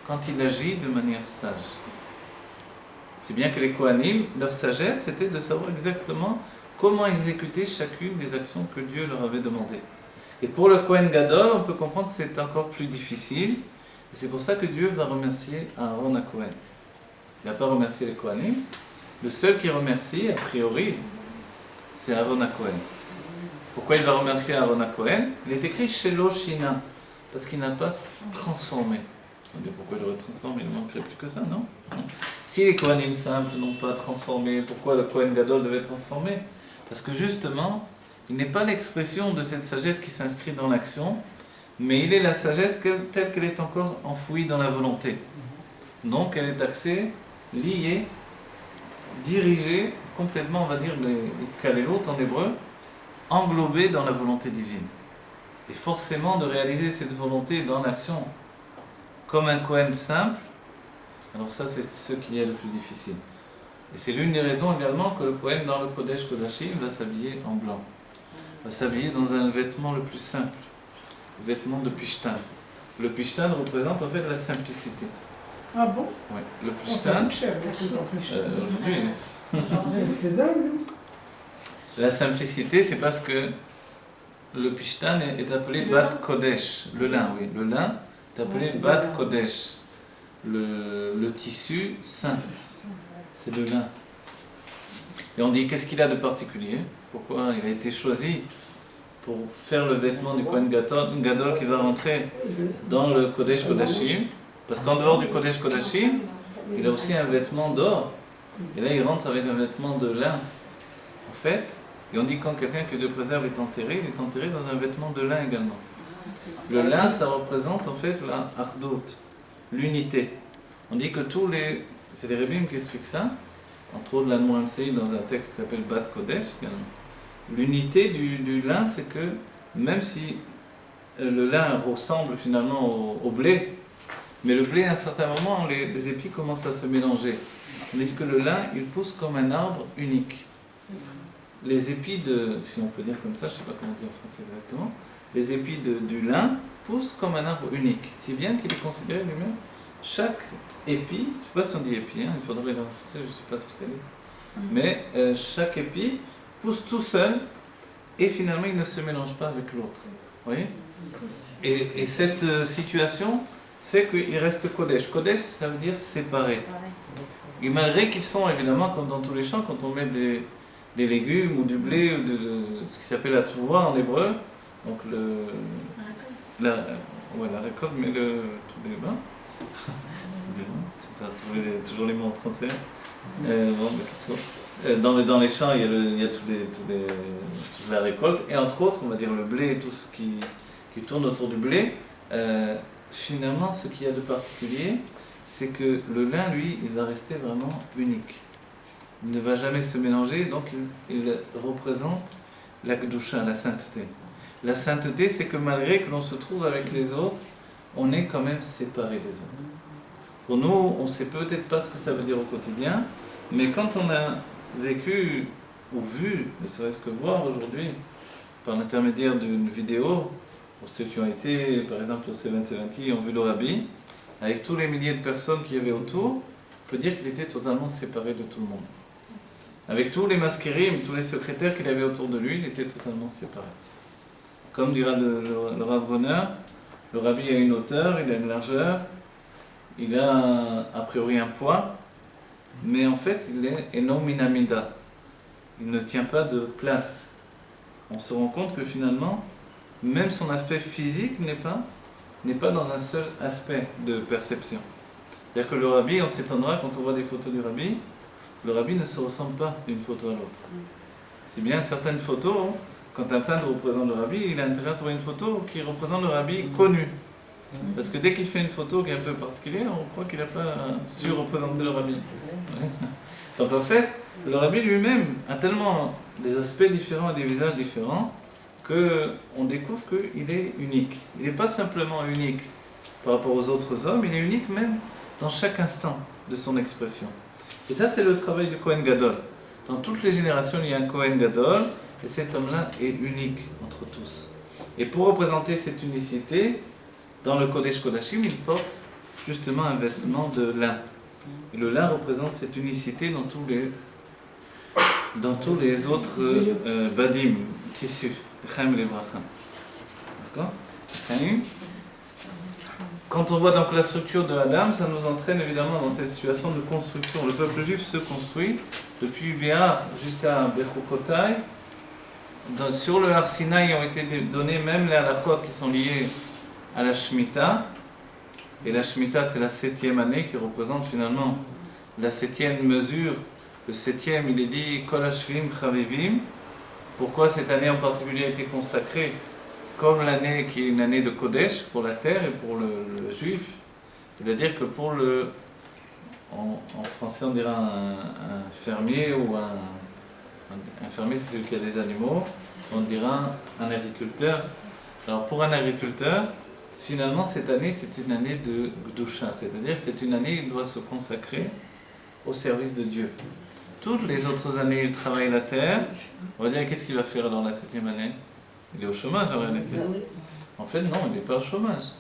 Quand il agit de manière sage. C'est bien que les Kohanim, leur sagesse, c'était de savoir exactement comment exécuter chacune des actions que Dieu leur avait demandées. Et pour le Kohen Gadol, on peut comprendre que c'est encore plus difficile. Et c'est pour ça que Dieu va remercier Aaron à Kohen. Il n'a pas remercié les Kohanim. Le seul qui remercie, a priori, c'est Aaron à Kohen. Pourquoi il va remercier Aaron à Kohen? Il est écrit Shelo Shina, parce qu'il n'a pas transformé. On dit pourquoi il aurait transformé? Il ne manquerait plus que ça, non? Si les Kohanim simples n'ont pas transformé, pourquoi le Kohen Gadol devait transformer? Parce que justement, il n'est pas l'expression de cette sagesse qui s'inscrit dans l'action, mais il est la sagesse telle qu'elle est encore enfouie dans la volonté. Donc elle est axée, liée, dirigée, complètement, on va dire, le Itkalelot en hébreu, englobée dans la volonté divine. Et forcément, de réaliser cette volonté dans l'action, comme un Kohen simple, alors ça c'est ce qui est le plus difficile. Et c'est l'une des raisons également que le Kohen dans le Kodesh Kodashim va s'habiller en blanc. Va s'habiller dans un vêtement le plus simple, le vêtement de Pishtan. Le Pishtan représente en fait la simplicité. Ah bon? Oui, le Ça Pishtan, coûte cher, les trucs en Pishtan. aujourd'hui, C'est dingue, hein? la simplicité c'est parce que le Pishtan est appelé Bat Kodesh, le lin, oui, le lin est appelé Bat Kodesh, le tissu saint, c'est le lin. Et on dit qu'est-ce qu'il a de particulier? Pourquoi il a été choisi pour faire le vêtement du Kohen Gadol qui va rentrer dans le Kodesh Kodashim? Parce qu'en dehors du Kodesh Kodashim, il a aussi un vêtement d'or. Et là, il rentre avec un vêtement de lin. En fait, et on dit quand quelqu'un que Dieu préserve est enterré dans un vêtement de lin également. Le lin, ça représente en fait la ardot, l'unité. On dit que c'est les rabbins qui expliquent ça, entre autres l'Admor Amsei dans un texte qui s'appelle Bat Kodesh. L'unité du lin, c'est que même si le lin ressemble finalement au blé, mais le blé à un certain moment, les épis commencent à se mélanger. Tandis que le lin, il pousse comme un arbre unique. Les épis si on peut dire comme ça, je ne sais pas comment dire en français exactement, les épis du lin poussent comme un arbre unique, si bien qu'il est considéré lui-même. Chaque épi, je ne sais pas si on dit épi, il faudrait le français, je ne suis pas spécialiste, mais chaque épi pousse tout seul et finalement il ne se mélange pas avec l'autre. Vous voyez ? Et cette situation fait qu'il reste Kodesh. Kodesh, ça veut dire séparé. Et malgré qu'ils sont évidemment, comme dans tous les champs, quand on met des légumes ou du blé, ou de ce qui s'appelle la tvoua en hébreu, donc la récolte, mais tous les bains. Je ne sais pas trouver toujours les mots en français. Dans les champs, il y a toute la récolte, et entre autres, on va dire le blé et tout ce qui tourne autour du blé. Finalement, ce qu'il y a de particulier, c'est que le lin, lui, il va rester vraiment unique. Il ne va jamais se mélanger, donc il représente la Kedusha, la sainteté. La sainteté, c'est que malgré que l'on se trouve avec les autres, on est quand même séparé des autres. Pour nous, on ne sait peut-être pas ce que ça veut dire au quotidien, mais quand on a vécu ou vu, ne serait-ce que voir aujourd'hui, par l'intermédiaire d'une vidéo, pour ceux qui ont été, par exemple, au 770, ont vu le Rabbi, avec tous les milliers de personnes qu'il y avait autour, on peut dire qu'il était totalement séparé de tout le monde. Avec tous les maskérim, tous les secrétaires qu'il avait autour de lui, il était totalement séparé. Comme dira le Rav Goner, le Rabbi a une hauteur, il a une largeur, il a a priori un poids, mais en fait il est eno minamida. Il ne tient pas de place. On se rend compte que finalement, même son aspect physique n'est pas dans un seul aspect de perception. C'est-à-dire que le Rabbi, on s'étonnera quand on voit des photos du Rabbi, le Rabbi ne se ressemble pas d'une photo à l'autre. C'est bien certaines photos, quand un peintre représente le Rabbi, il a intérêt à trouver une photo qui représente le Rabbi connu. Parce que dès qu'il fait une photo qui est un peu particulière, on croit qu'il n'a pas su représenter le Rabbi. Donc en fait, le Rabbi lui-même a tellement des aspects différents et des visages différents qu'on découvre qu'il est unique. Il n'est pas simplement unique par rapport aux autres hommes, il est unique même dans chaque instant de son expression. Et ça, c'est le travail du Kohen Gadol. Dans toutes les générations, il y a un Kohen Gadol, et cet homme-là est unique entre tous. Et pour représenter cette unicité, dans le Kodesh Kodashim, il porte justement un vêtement de lin. Et le lin représente cette unicité dans tous les autres badim, tissus. D'accord ? Quand on voit donc la structure de Adam, ça nous entraîne évidemment dans cette situation de construction. Le peuple juif se construit depuis Béar jusqu'à Bechukotai. Sur le Har Sinaï ont été donnés même les halachot qui sont liés à la Shemitah. Et la Shemitah, c'est la 7e année qui représente finalement la 7e mesure. Le 7e, il est dit Kol Hashvim Chavivim. Pourquoi cette année en particulier a été consacrée comme l'année qui est une année de Kodesh pour la terre et pour le juif. C'est-à-dire que pour en français on dira un fermier ou un fermier, c'est celui qui a des animaux, on dira un agriculteur. Alors pour un agriculteur, finalement cette année c'est une année de Gdusha, c'est-à-dire c'est une année où il doit se consacrer au service de Dieu. Toutes les autres années il travaille la terre, on va dire qu'est-ce qu'il va faire dans la 7e année ? Il est au chômage en réalité. En fait non, il n'est pas au chômage.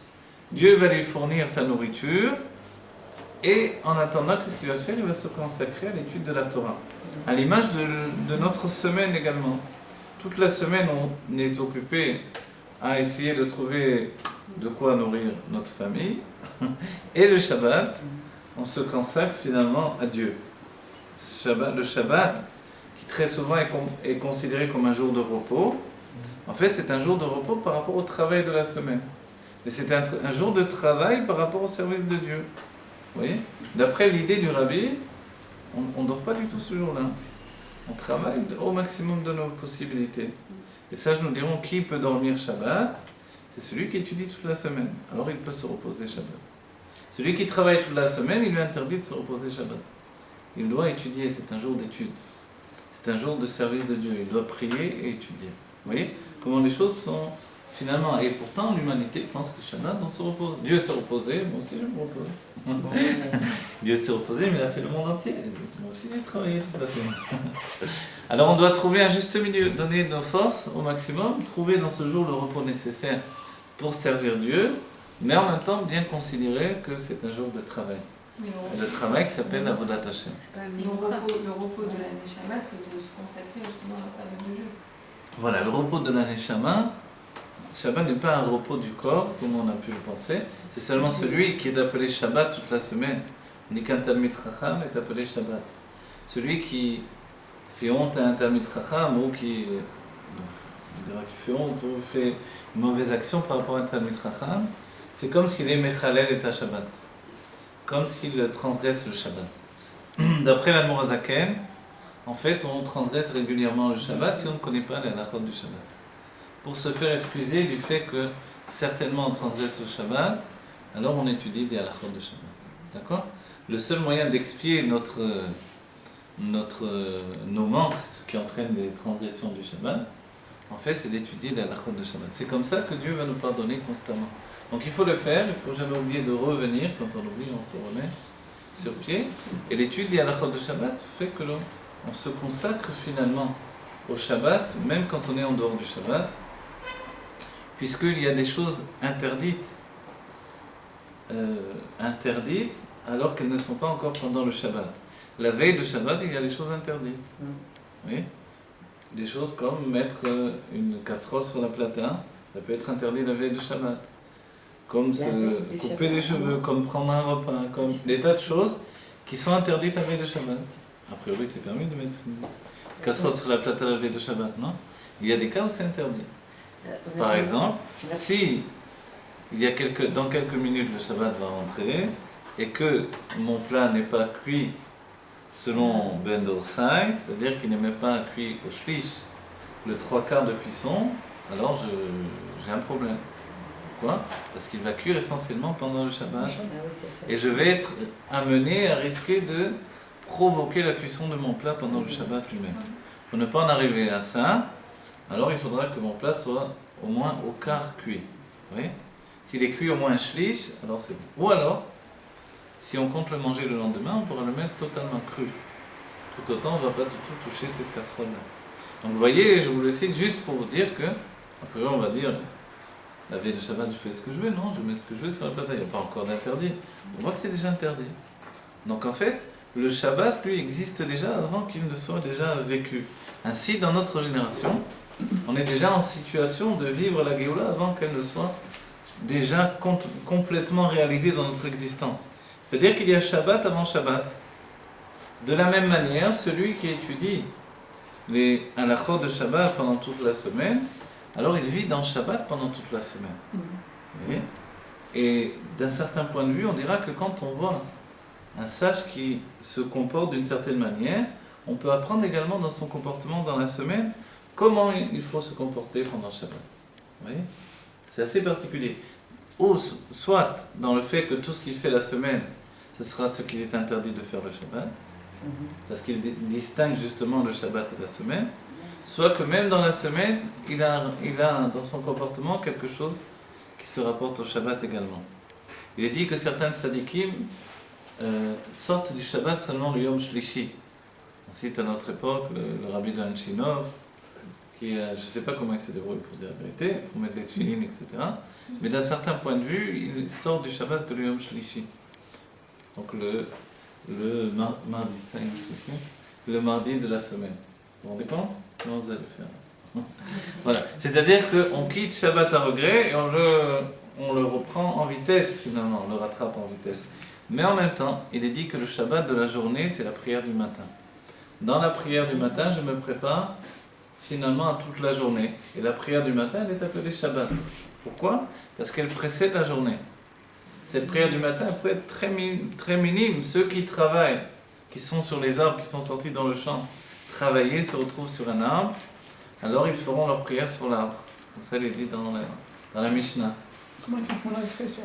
Dieu va lui fournir sa nourriture et en attendant, qu'est-ce qu'il va faire ? Il va se consacrer à l'étude de la Torah. À l'image de notre semaine également. Toute la semaine, on est occupé à essayer de trouver de quoi nourrir notre famille. Et le Shabbat, on se consacre finalement à Dieu. Le Shabbat, qui très souvent est considéré comme un jour de repos, en fait c'est un jour de repos par rapport au travail de la semaine. Et c'est un jour de travail par rapport au service de Dieu. Vous voyez ? D'après l'idée du Rabbi, on ne dort pas du tout ce jour-là. On travaille au maximum de nos possibilités. Les sages nous diront qui peut dormir Shabbat ? c'est celui qui étudie toute la semaine. Alors il peut se reposer Shabbat. Celui qui travaille toute la semaine, il lui est interdit de se reposer Shabbat. Il doit étudier, c'est un jour d'étude. C'est un jour de service de Dieu. Il doit prier et étudier. Vous voyez comment les choses sont finalement. Et pourtant, l'humanité pense que Shabbat, on se repose. Dieu s'est reposé, moi aussi je me repose. Dieu s'est reposé, mais il a fait le monde entier. Moi aussi j'ai travaillé toute la semaine. Alors on doit trouver un juste milieu, donner nos forces au maximum, trouver dans ce jour le repos nécessaire pour servir Dieu, mais en même temps bien considérer que c'est un jour de travail. Le travail qui s'appelle Avodat Hashem. Le repos de la Neshama, c'est de se consacrer justement au service de Dieu. Voilà, le repos de la Neshama, Shabbat n'est pas un repos du corps, comme on a pu le penser, c'est seulement celui qui est appelé Shabbat toute la semaine. On dit qu'un Talmid Chacham est appelé Shabbat. Celui qui fait honte à un Talmid Chacham ou qui fait honte ou fait une mauvaise action par rapport à un Talmid Chacham, c'est comme s'il est Mechalel et Shabbat. Comme s'il transgresse le Shabbat. D'après l'Admor HaZaken, en fait, on transgresse régulièrement le Shabbat si on ne connaît pas les halachot du Shabbat. Pour se faire excuser du fait que certainement on transgresse le Shabbat, alors on étudie des halachot du Shabbat. D'accord ? Le seul moyen d'expier nos manques, ce qui entraîne des transgressions du Shabbat, en fait, c'est d'étudier les halachot du Shabbat. C'est comme ça que Dieu va nous pardonner constamment. Donc il faut le faire, il ne faut jamais oublier de revenir. Quand on oublie, on se remet sur pied. Et l'étude des halachot de Shabbat fait que on se consacre finalement au Shabbat, même quand on est en dehors du Shabbat, puisqu'il y a des choses interdites, alors qu'elles ne sont pas encore pendant le Shabbat. La veille de Shabbat, il y a des choses interdites. Oui. Des choses comme mettre une casserole sur la plata, ça peut être interdit la veille de Shabbat. Comme se couper les cheveux, comme prendre un repas, comme des tas de choses qui sont interdites la veille de Shabbat. A priori, c'est permis de mettre une casserole sur la plata la veille de Shabbat, non ? Il y a des cas où c'est interdit. Par exemple, si dans quelques minutes le Shabbat va rentrer et que mon plat n'est pas cuit selon Ben Dorsai, c'est-à-dire qu'il n'est même pas cuit au shlish, le 3/4 de cuisson, alors j'ai un problème. Pourquoi ? Parce qu'il va cuire essentiellement pendant le Shabbat. Et je vais être amené à risquer de provoquer la cuisson de mon plat pendant le Shabbat lui-même. Pour ne pas en arriver à ça, alors il faudra que mon plat soit au moins au quart cuit. Oui ? S'il est cuit au moins shlish, alors c'est bon. Ou alors, si on compte le manger le lendemain, on pourra le mettre totalement cru. Tout autant, on ne va pas du tout toucher cette casserole-là. Donc vous voyez, je vous le cite juste pour vous dire que, après on va dire, la veille de Shabbat, je fais ce que je veux, non, je mets ce que je veux sur la plata, il n'y a pas encore d'interdit. On voit que c'est déjà interdit. Donc en fait, le Shabbat, lui, existe déjà avant qu'il ne soit déjà vécu. Ainsi, dans notre génération, on est déjà en situation de vivre la Géoula avant qu'elle ne soit déjà complètement réalisée dans notre existence. C'est-à-dire qu'il y a Shabbat avant Shabbat. De la même manière, celui qui étudie les halachot de Shabbat pendant toute la semaine, alors il vit dans Shabbat pendant toute la semaine. Vous voyez ? Et d'un certain point de vue, on dira que quand on voit un sage qui se comporte d'une certaine manière, on peut apprendre également dans son comportement dans la semaine comment il faut se comporter pendant Shabbat. Vous voyez ? C'est assez particulier. Ou soit dans le fait que tout ce qu'il fait la semaine, ce sera ce qu'il est interdit de faire le Shabbat, parce qu'il distingue justement le Shabbat et la semaine, soit que même dans la semaine, il a dans son comportement quelque chose qui se rapporte au Shabbat également. Il est dit que certains tzadikim sortent du Shabbat seulement le Yom Shlishi. On cite à notre époque le Rabbi Janchinov, qui, je ne sais pas comment il se débrouille pour dire la vérité, pour mettre les tefilines, etc. Mais d'un certain point de vue, il sort du Shabbat que le Yom Shlishi. Donc le mardi, ça une expression, le mardi de la semaine. Vous vous rendez compte ? Comment vous allez faire ? Voilà. C'est-à-dire qu'on quitte Shabbat à regret et on le reprend en vitesse finalement, on le rattrape en vitesse. Mais en même temps, il est dit que le Shabbat de la journée, c'est la prière du matin. Dans la prière du matin, je me prépare finalement à toute la journée. Et la prière du matin, elle est appelée Shabbat. Pourquoi ? Parce qu'elle précède la journée. Cette prière du matin peut être très minime. Ceux qui travaillent, qui sont sur les arbres, qui sont sortis dans le champ, travailler, se retrouvent sur un arbre, alors ils feront leur prière sur l'arbre. Comme ça, il est dit dans la Mishnah. Comment ils font Shemona Esrei sur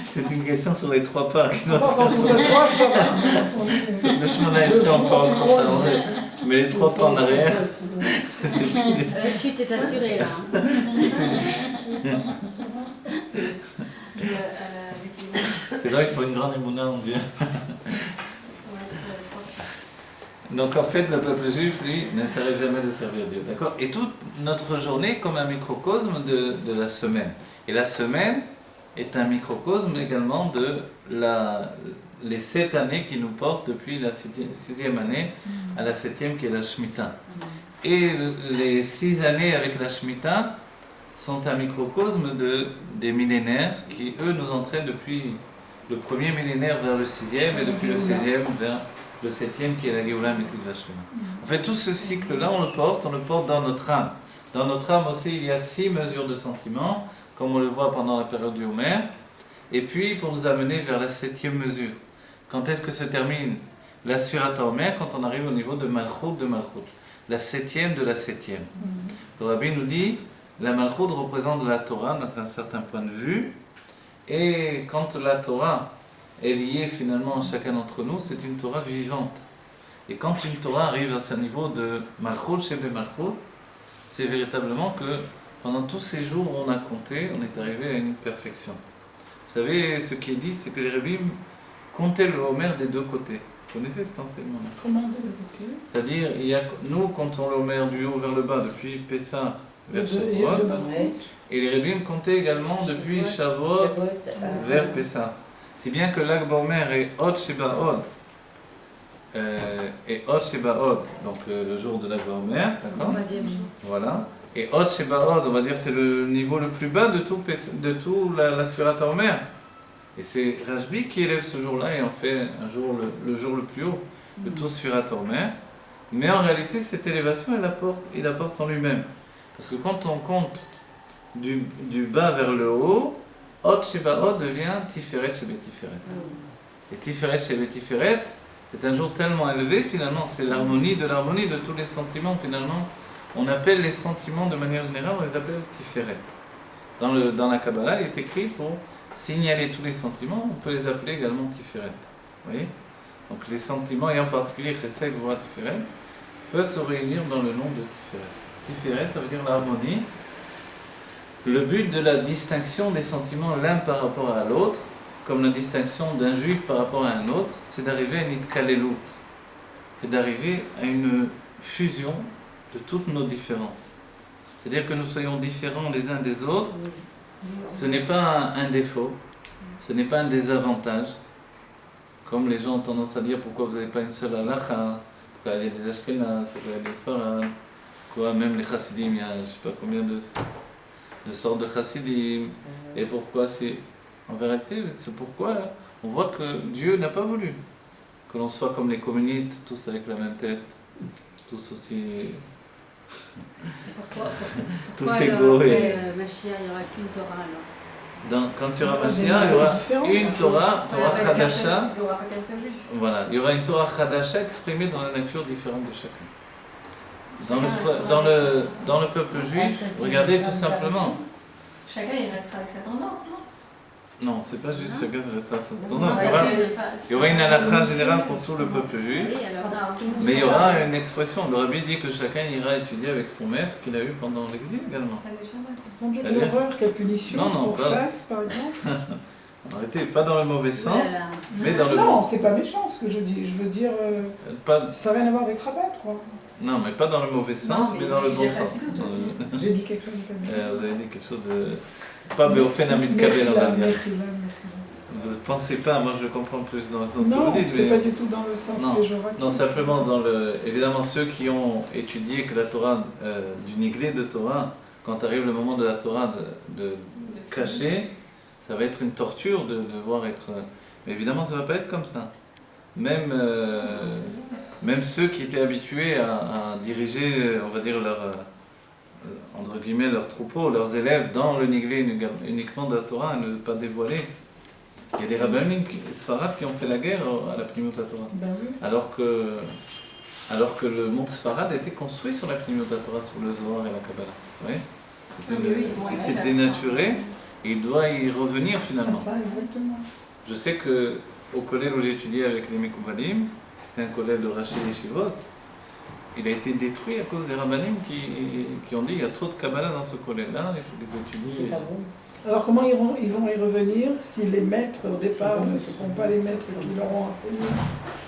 C'est une question sur les 3 pas qui doivent Quand on s'assoit, ça va. Sur le Shemona Esrei, on peut encore s'arranger. Mais les 3 pas en arrière, c'est plus difficile. La chute est assurée là. Hein. C'est plus difficile. C'est là il faut une grande émouna en Dieu. Donc en fait, le peuple juif, lui, ne s'arrête jamais de servir Dieu, d'accord? Et toute notre journée est comme un microcosme de la semaine. Et la semaine est un microcosme également de les 7 années qui nous portent depuis la 6e année à la 7e qui est la Shemitah. Et les 6 années avec la Shemitah sont un microcosme des millénaires qui, eux, nous entraînent depuis le premier millénaire vers le 6e et depuis le 6e vers le 7e qui est la Géoula Métil Vachlema. En fait, tout ce cycle-là, on le porte dans notre âme. Dans notre âme aussi, il y a 6 mesures de sentiments, comme on le voit pendant la période du Homer, et puis pour nous amener vers la 7e mesure. Quand est-ce que se termine la Sfirat HaOmer? Quand on arrive au niveau de Malchut, la 7e de la 7e. Le Rabbi nous dit, la Malchut représente la Torah dans un certain point de vue, et quand la Torah est liée finalement à chacun d'entre nous, c'est une Torah vivante. Et quand une Torah arrive à ce niveau de Malchut, Shebe Malchut, c'est véritablement que pendant tous ces jours où on a compté, on est arrivé à une perfection. Vous savez, ce qui est dit, c'est que les rabbins comptaient le Homer des 2 côtés. Vous connaissez cet enseignement-là? Comment de le côté? C'est-à-dire, nous comptons le Homer du haut vers le bas, depuis Pessah vers Shavuot, et les rabbins comptaient également depuis Shavuot vers Pessah. Si bien que l'Ag Baomer est Hod Sheba Hod, et Hod Sheba Hod, donc le jour de l'Ag Baomer, d'accord? 3e jour. Voilà. Et Hod Sheba Hod, on va dire, c'est le niveau le plus bas de tout la Sfirat HaOmer. Et c'est Rashbi qui élève ce jour-là et en fait le jour le plus haut de tout Sfirat HaOmer. Mais en réalité, cette élévation, il apporte en lui-même. Parce que quand on compte du bas vers le haut, Hod Sheba Hod devient Tiferet Shebe Tiferet. Et Tiferet Shebe Tiferet, c'est un jour tellement élevé, finalement, c'est l'harmonie de tous les sentiments, finalement. On appelle les sentiments de manière générale, on les appelle Tiferet. Dans la Kabbalah, il est écrit pour signaler tous les sentiments, on peut les appeler également Tiferet. Vous voyez? Donc les sentiments, et en particulier Chesed, Gvura, Tiferet, peuvent se réunir dans le nom de Tiferet. Tiferet, ça veut dire l'harmonie. Le but de la distinction des sentiments l'un par rapport à l'autre, comme la distinction d'un juif par rapport à un autre, c'est d'arriver à une itkalelut, c'est d'arriver à une fusion de toutes nos différences. C'est-à-dire que nous soyons différents les uns des autres, ce n'est pas un défaut, ce n'est pas un désavantage, comme les gens ont tendance à dire pourquoi vous n'avez pas une seule halakha, pourquoi il y a des ashkénazes, pourquoi il y a des sfarad, pourquoi même les chassidim, il y a je ne sais pas combien de sortes de chassidim, et pourquoi c'est... En vérité, c'est pourquoi on voit que Dieu n'a pas voulu que l'on soit comme les communistes, tous avec la même tête, tous aussi... tous égaux. Après Mashiach, il n'y aura qu'une Torah alors. Quand il y aura Mashiach, il y aura une Torah Chadasha. Il n'y aura pas qu'un seul juif. Voilà, il y aura une Torah Chadasha exprimée dans la nature différente de chacun. Dans le peuple juif, regardez tout simplement. Chacun il restera avec sa tendance, non? Non, c'est pas juste chacun restera à sa tendance. Il y aura une halakha générale pour tout le peuple juif, Oui, alors. mais il y aura une expression. Le Rabbi dit que chacun ira étudier avec son maître qu'il a eu pendant l'exil également. Mon Dieu, quelle horreur, quelle punition Non, pour pas- chasse, par exemple. Arrêtez, pas dans le mauvais sens, Voilà. mais dans le Non, bon. c'est pas méchant ce que je dis. Je veux dire, Pas, ça n'a rien à voir avec Rabat, quoi. non, mais pas dans le mauvais sens, mais dans le bon sens. J'ai dit quelque chose de pas méchant. Vous avez dit quelque chose de... Pas Béofen Amit Kabel, on va dire. Vous ne pensez pas, moi je le comprends plus dans le sens que Non, vous dites. c'est mais- pas du tout dans le sens Non, péjoratif. Non, simplement évidemment ceux qui ont étudié que la Torah, du niglé de Torah, quand arrive le moment de la Torah de cacher, ça va être une torture de devoir être... Mais évidemment ça ne va pas être comme ça. Même ceux qui étaient habitués à diriger, on va dire, entre guillemets, leurs troupeaux, leurs élèves dans le niglé uniquement de la Torah et ne pas dévoiler. Il y a des rabbins sfarad qui ont fait la guerre à la Pnimut Torah. Ben oui. Alors que Alors que le monde Sfarad a été construit sur la Pnimiut Torah, sur le Zohar et la Kabbalah. Vous voyez? Il s'est dénaturé et il doit y revenir Ah, finalement. ça, exactement. Je sais qu'au collège où j'ai étudié avec les Mekoubalim, c'était un collège de Rachid Yeshivot, il a été détruit à cause des Rabbanim qui ont dit il y a trop de Kabbalah dans ce collège-là, il faut les étudier. C'est pas bon. Alors comment ils vont y revenir si les maîtres au départ ne seront pas les maîtres qui leur ont enseigné?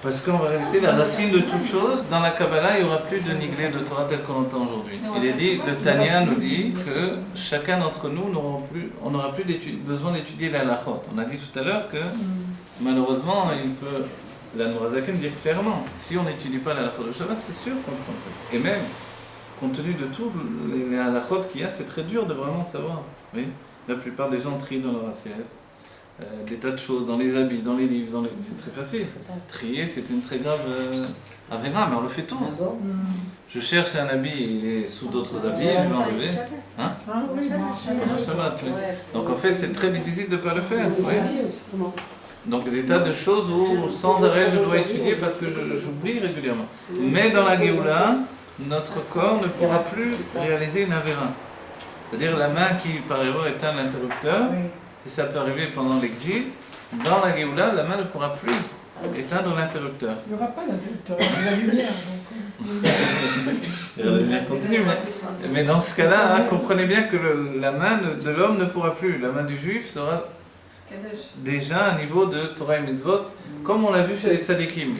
Parce qu'en réalité, la racine de toute chose, dans la Kabbalah, il n'y aura plus de niglé de Torah tel qu'on l'entend aujourd'hui. Il est dit, le Tanya nous dit que chacun d'entre nous n'aura plus besoin d'étudier la halachot. On a dit tout à l'heure que malheureusement, l'Anmorazaken dit clairement, si on n'étudie pas la halachot de Shabbat, c'est sûr qu'on trompe. Et même, compte tenu de tout les halachot qu'il y a, c'est très dur de vraiment savoir. Oui, la plupart des gens trient dans leur assiette. Des tas de choses dans les habits, dans les livres, c'est très facile. Trier, c'est une très grave avéra, mais on le fait tous. Ah bon? Je cherche un habit, il est sous d'autres habits, je vais enlever. Hein? Ah oui, Pendant le Shabbat, oui. Donc en fait, c'est très difficile de ne pas le faire. Oui. Donc des tas de choses où sans arrêt je dois étudier parce que j'oublie régulièrement. Mais dans la Géoula, notre corps ne pourra plus réaliser une avéra. C'est-à-dire la main qui, par erreur, éteint l'interrupteur. Si ça peut arriver pendant l'exil, dans la Géoula, la main ne pourra plus éteindre l'interrupteur. il n'y aura pas d'interrupteur, il y a la lumière. Et la lumière continue. Mais dans ce cas-là, hein, comprenez bien que la main de l'homme ne pourra plus. La main du juif sera déjà à un niveau de Torah et Mitzvot, comme on l'a vu chez les tzadikim.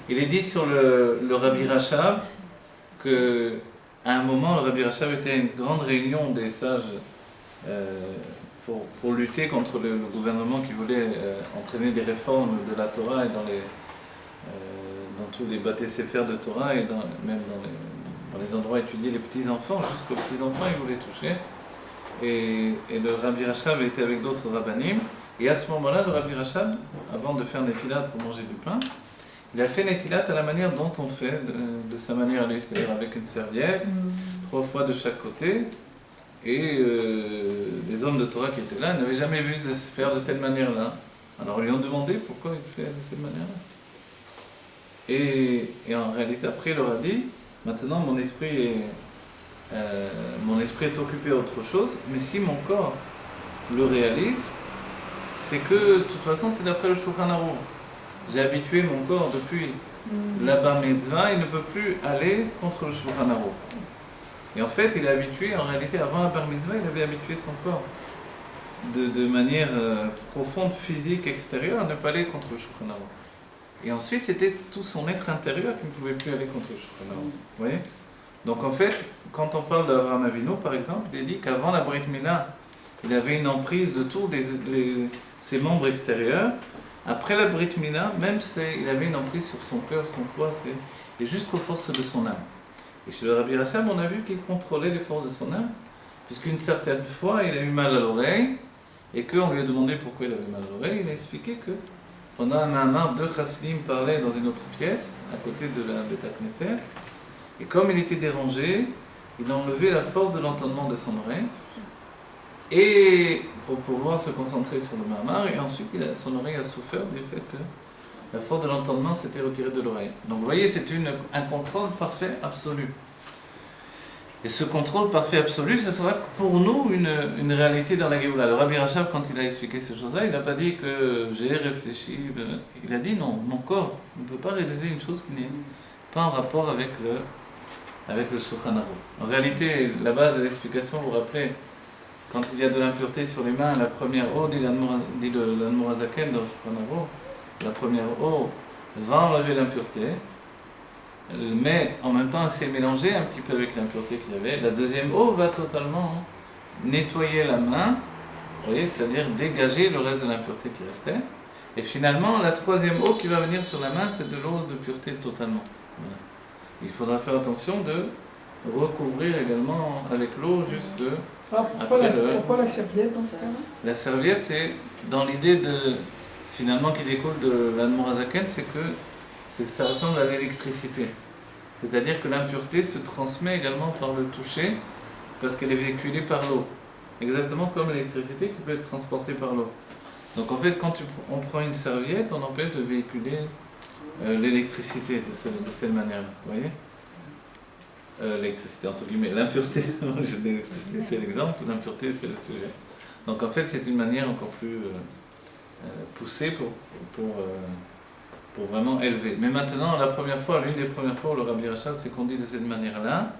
Il est dit sur le Rabbi Rachab qu'à un moment, le Rabbi Rachab était à une grande réunion des sages pour lutter contre le gouvernement qui voulait entraîner des réformes de la Torah et dans tous les bâtés séphères de Torah et même dans les endroits étudiés les petits-enfants, jusqu'aux petits-enfants ils voulaient toucher. Et le Rabbi Rachab était avec d'autres rabbanim. Et à ce moment-là, le Rabbi Rachab, avant de faire Netilat pour manger du pain, il a fait Netilat à la manière dont on fait, de sa manière à lui, c'est-à-dire avec une serviette, 3 fois de chaque côté. Et les hommes de Torah qui étaient là n'avaient jamais vu de se faire de cette manière-là. Alors ils lui ont demandé pourquoi il fait de cette manière-là. Et en réalité, après, il leur a dit, maintenant mon esprit est occupé à autre chose, mais si mon corps le réalise, c'est que de toute façon c'est d'après le Shulchan Aruch. J'ai habitué mon corps depuis la bar mitzvah, il ne peut plus aller contre le Shulchan Aruch. Et en fait, il est habitué, en réalité, avant la bar mitzvah, il avait habitué son corps de manière profonde, physique, extérieure, à ne pas aller contre le Shulchan Aruch. Et ensuite, c'était tout son être intérieur qui ne pouvait plus aller contre le Shulchan Aruch. Vous voyez? Donc en fait, quand on parle d'Avraham Avinu, par exemple, il est dit qu'avant la Brit Mila, il avait une emprise de tous ses membres extérieurs. Après la Brit Mila, même il avait une emprise sur son cœur, son foie, et jusqu'aux forces de son âme. Et chez le Rabbi Rachab, on a vu qu'il contrôlait les forces de son âme, puisqu'une certaine fois, il a eu mal à l'oreille, et qu'on lui a demandé pourquoi il avait mal à l'oreille. Il a expliqué que pendant un mamar, 2 chassidim parlaient dans une autre pièce, à côté de la Beta Knesset, et comme il était dérangé, il a enlevé la force de l'entendement de son oreille, et pour pouvoir se concentrer sur le mamar, et ensuite son oreille a souffert du fait que la force de l'entendement s'était retirée de l'oreille. Donc vous voyez, c'est un contrôle parfait, absolu. Et ce contrôle parfait, absolu, ce sera pour nous une réalité dans la Géoula. Le Rabbi Rachab, quand il a expliqué ces choses-là, il n'a pas dit que j'ai réfléchi, il a dit non, mon corps ne peut pas réaliser une chose qui n'est pas en rapport avec le Shulchan Aruch. En réalité, la base de l'explication, vous vous rappelez, quand il y a de l'impureté sur les mains, la première eau, dit l'Anmorazaken dans le Shulchan Aruch, la première eau va enlever l'impureté, mais en même temps elle s'est mélangée un petit peu avec l'impureté qu'il y avait. La deuxième eau va totalement nettoyer la main, vous voyez, c'est-à-dire dégager le reste de l'impureté qui restait. Et finalement, la troisième eau qui va venir sur la main, c'est de l'eau de pureté totalement. Voilà. Il faudra faire attention de recouvrir également avec l'eau jusque... Pourquoi la serviette dans ce cas-là? La serviette, c'est dans l'idée finalement qui découle de l'Admorazaken, c'est que ça ressemble à l'électricité. C'est-à-dire que l'impureté se transmet également par le toucher parce qu'elle est véhiculée par l'eau. Exactement comme l'électricité qui peut être transportée par l'eau. Donc en fait, quand on prend une serviette, on empêche de véhiculer l'électricité de cette manière-là, vous voyez? L'électricité entre guillemets, l'impureté, l'électricité c'est l'exemple, l'impureté c'est le sujet. Donc en fait c'est une manière encore plus poussée pour vraiment élever. Mais maintenant, la première fois, l'une des premières fois où le Rabbi Rachab s'est conduit de cette manière-là,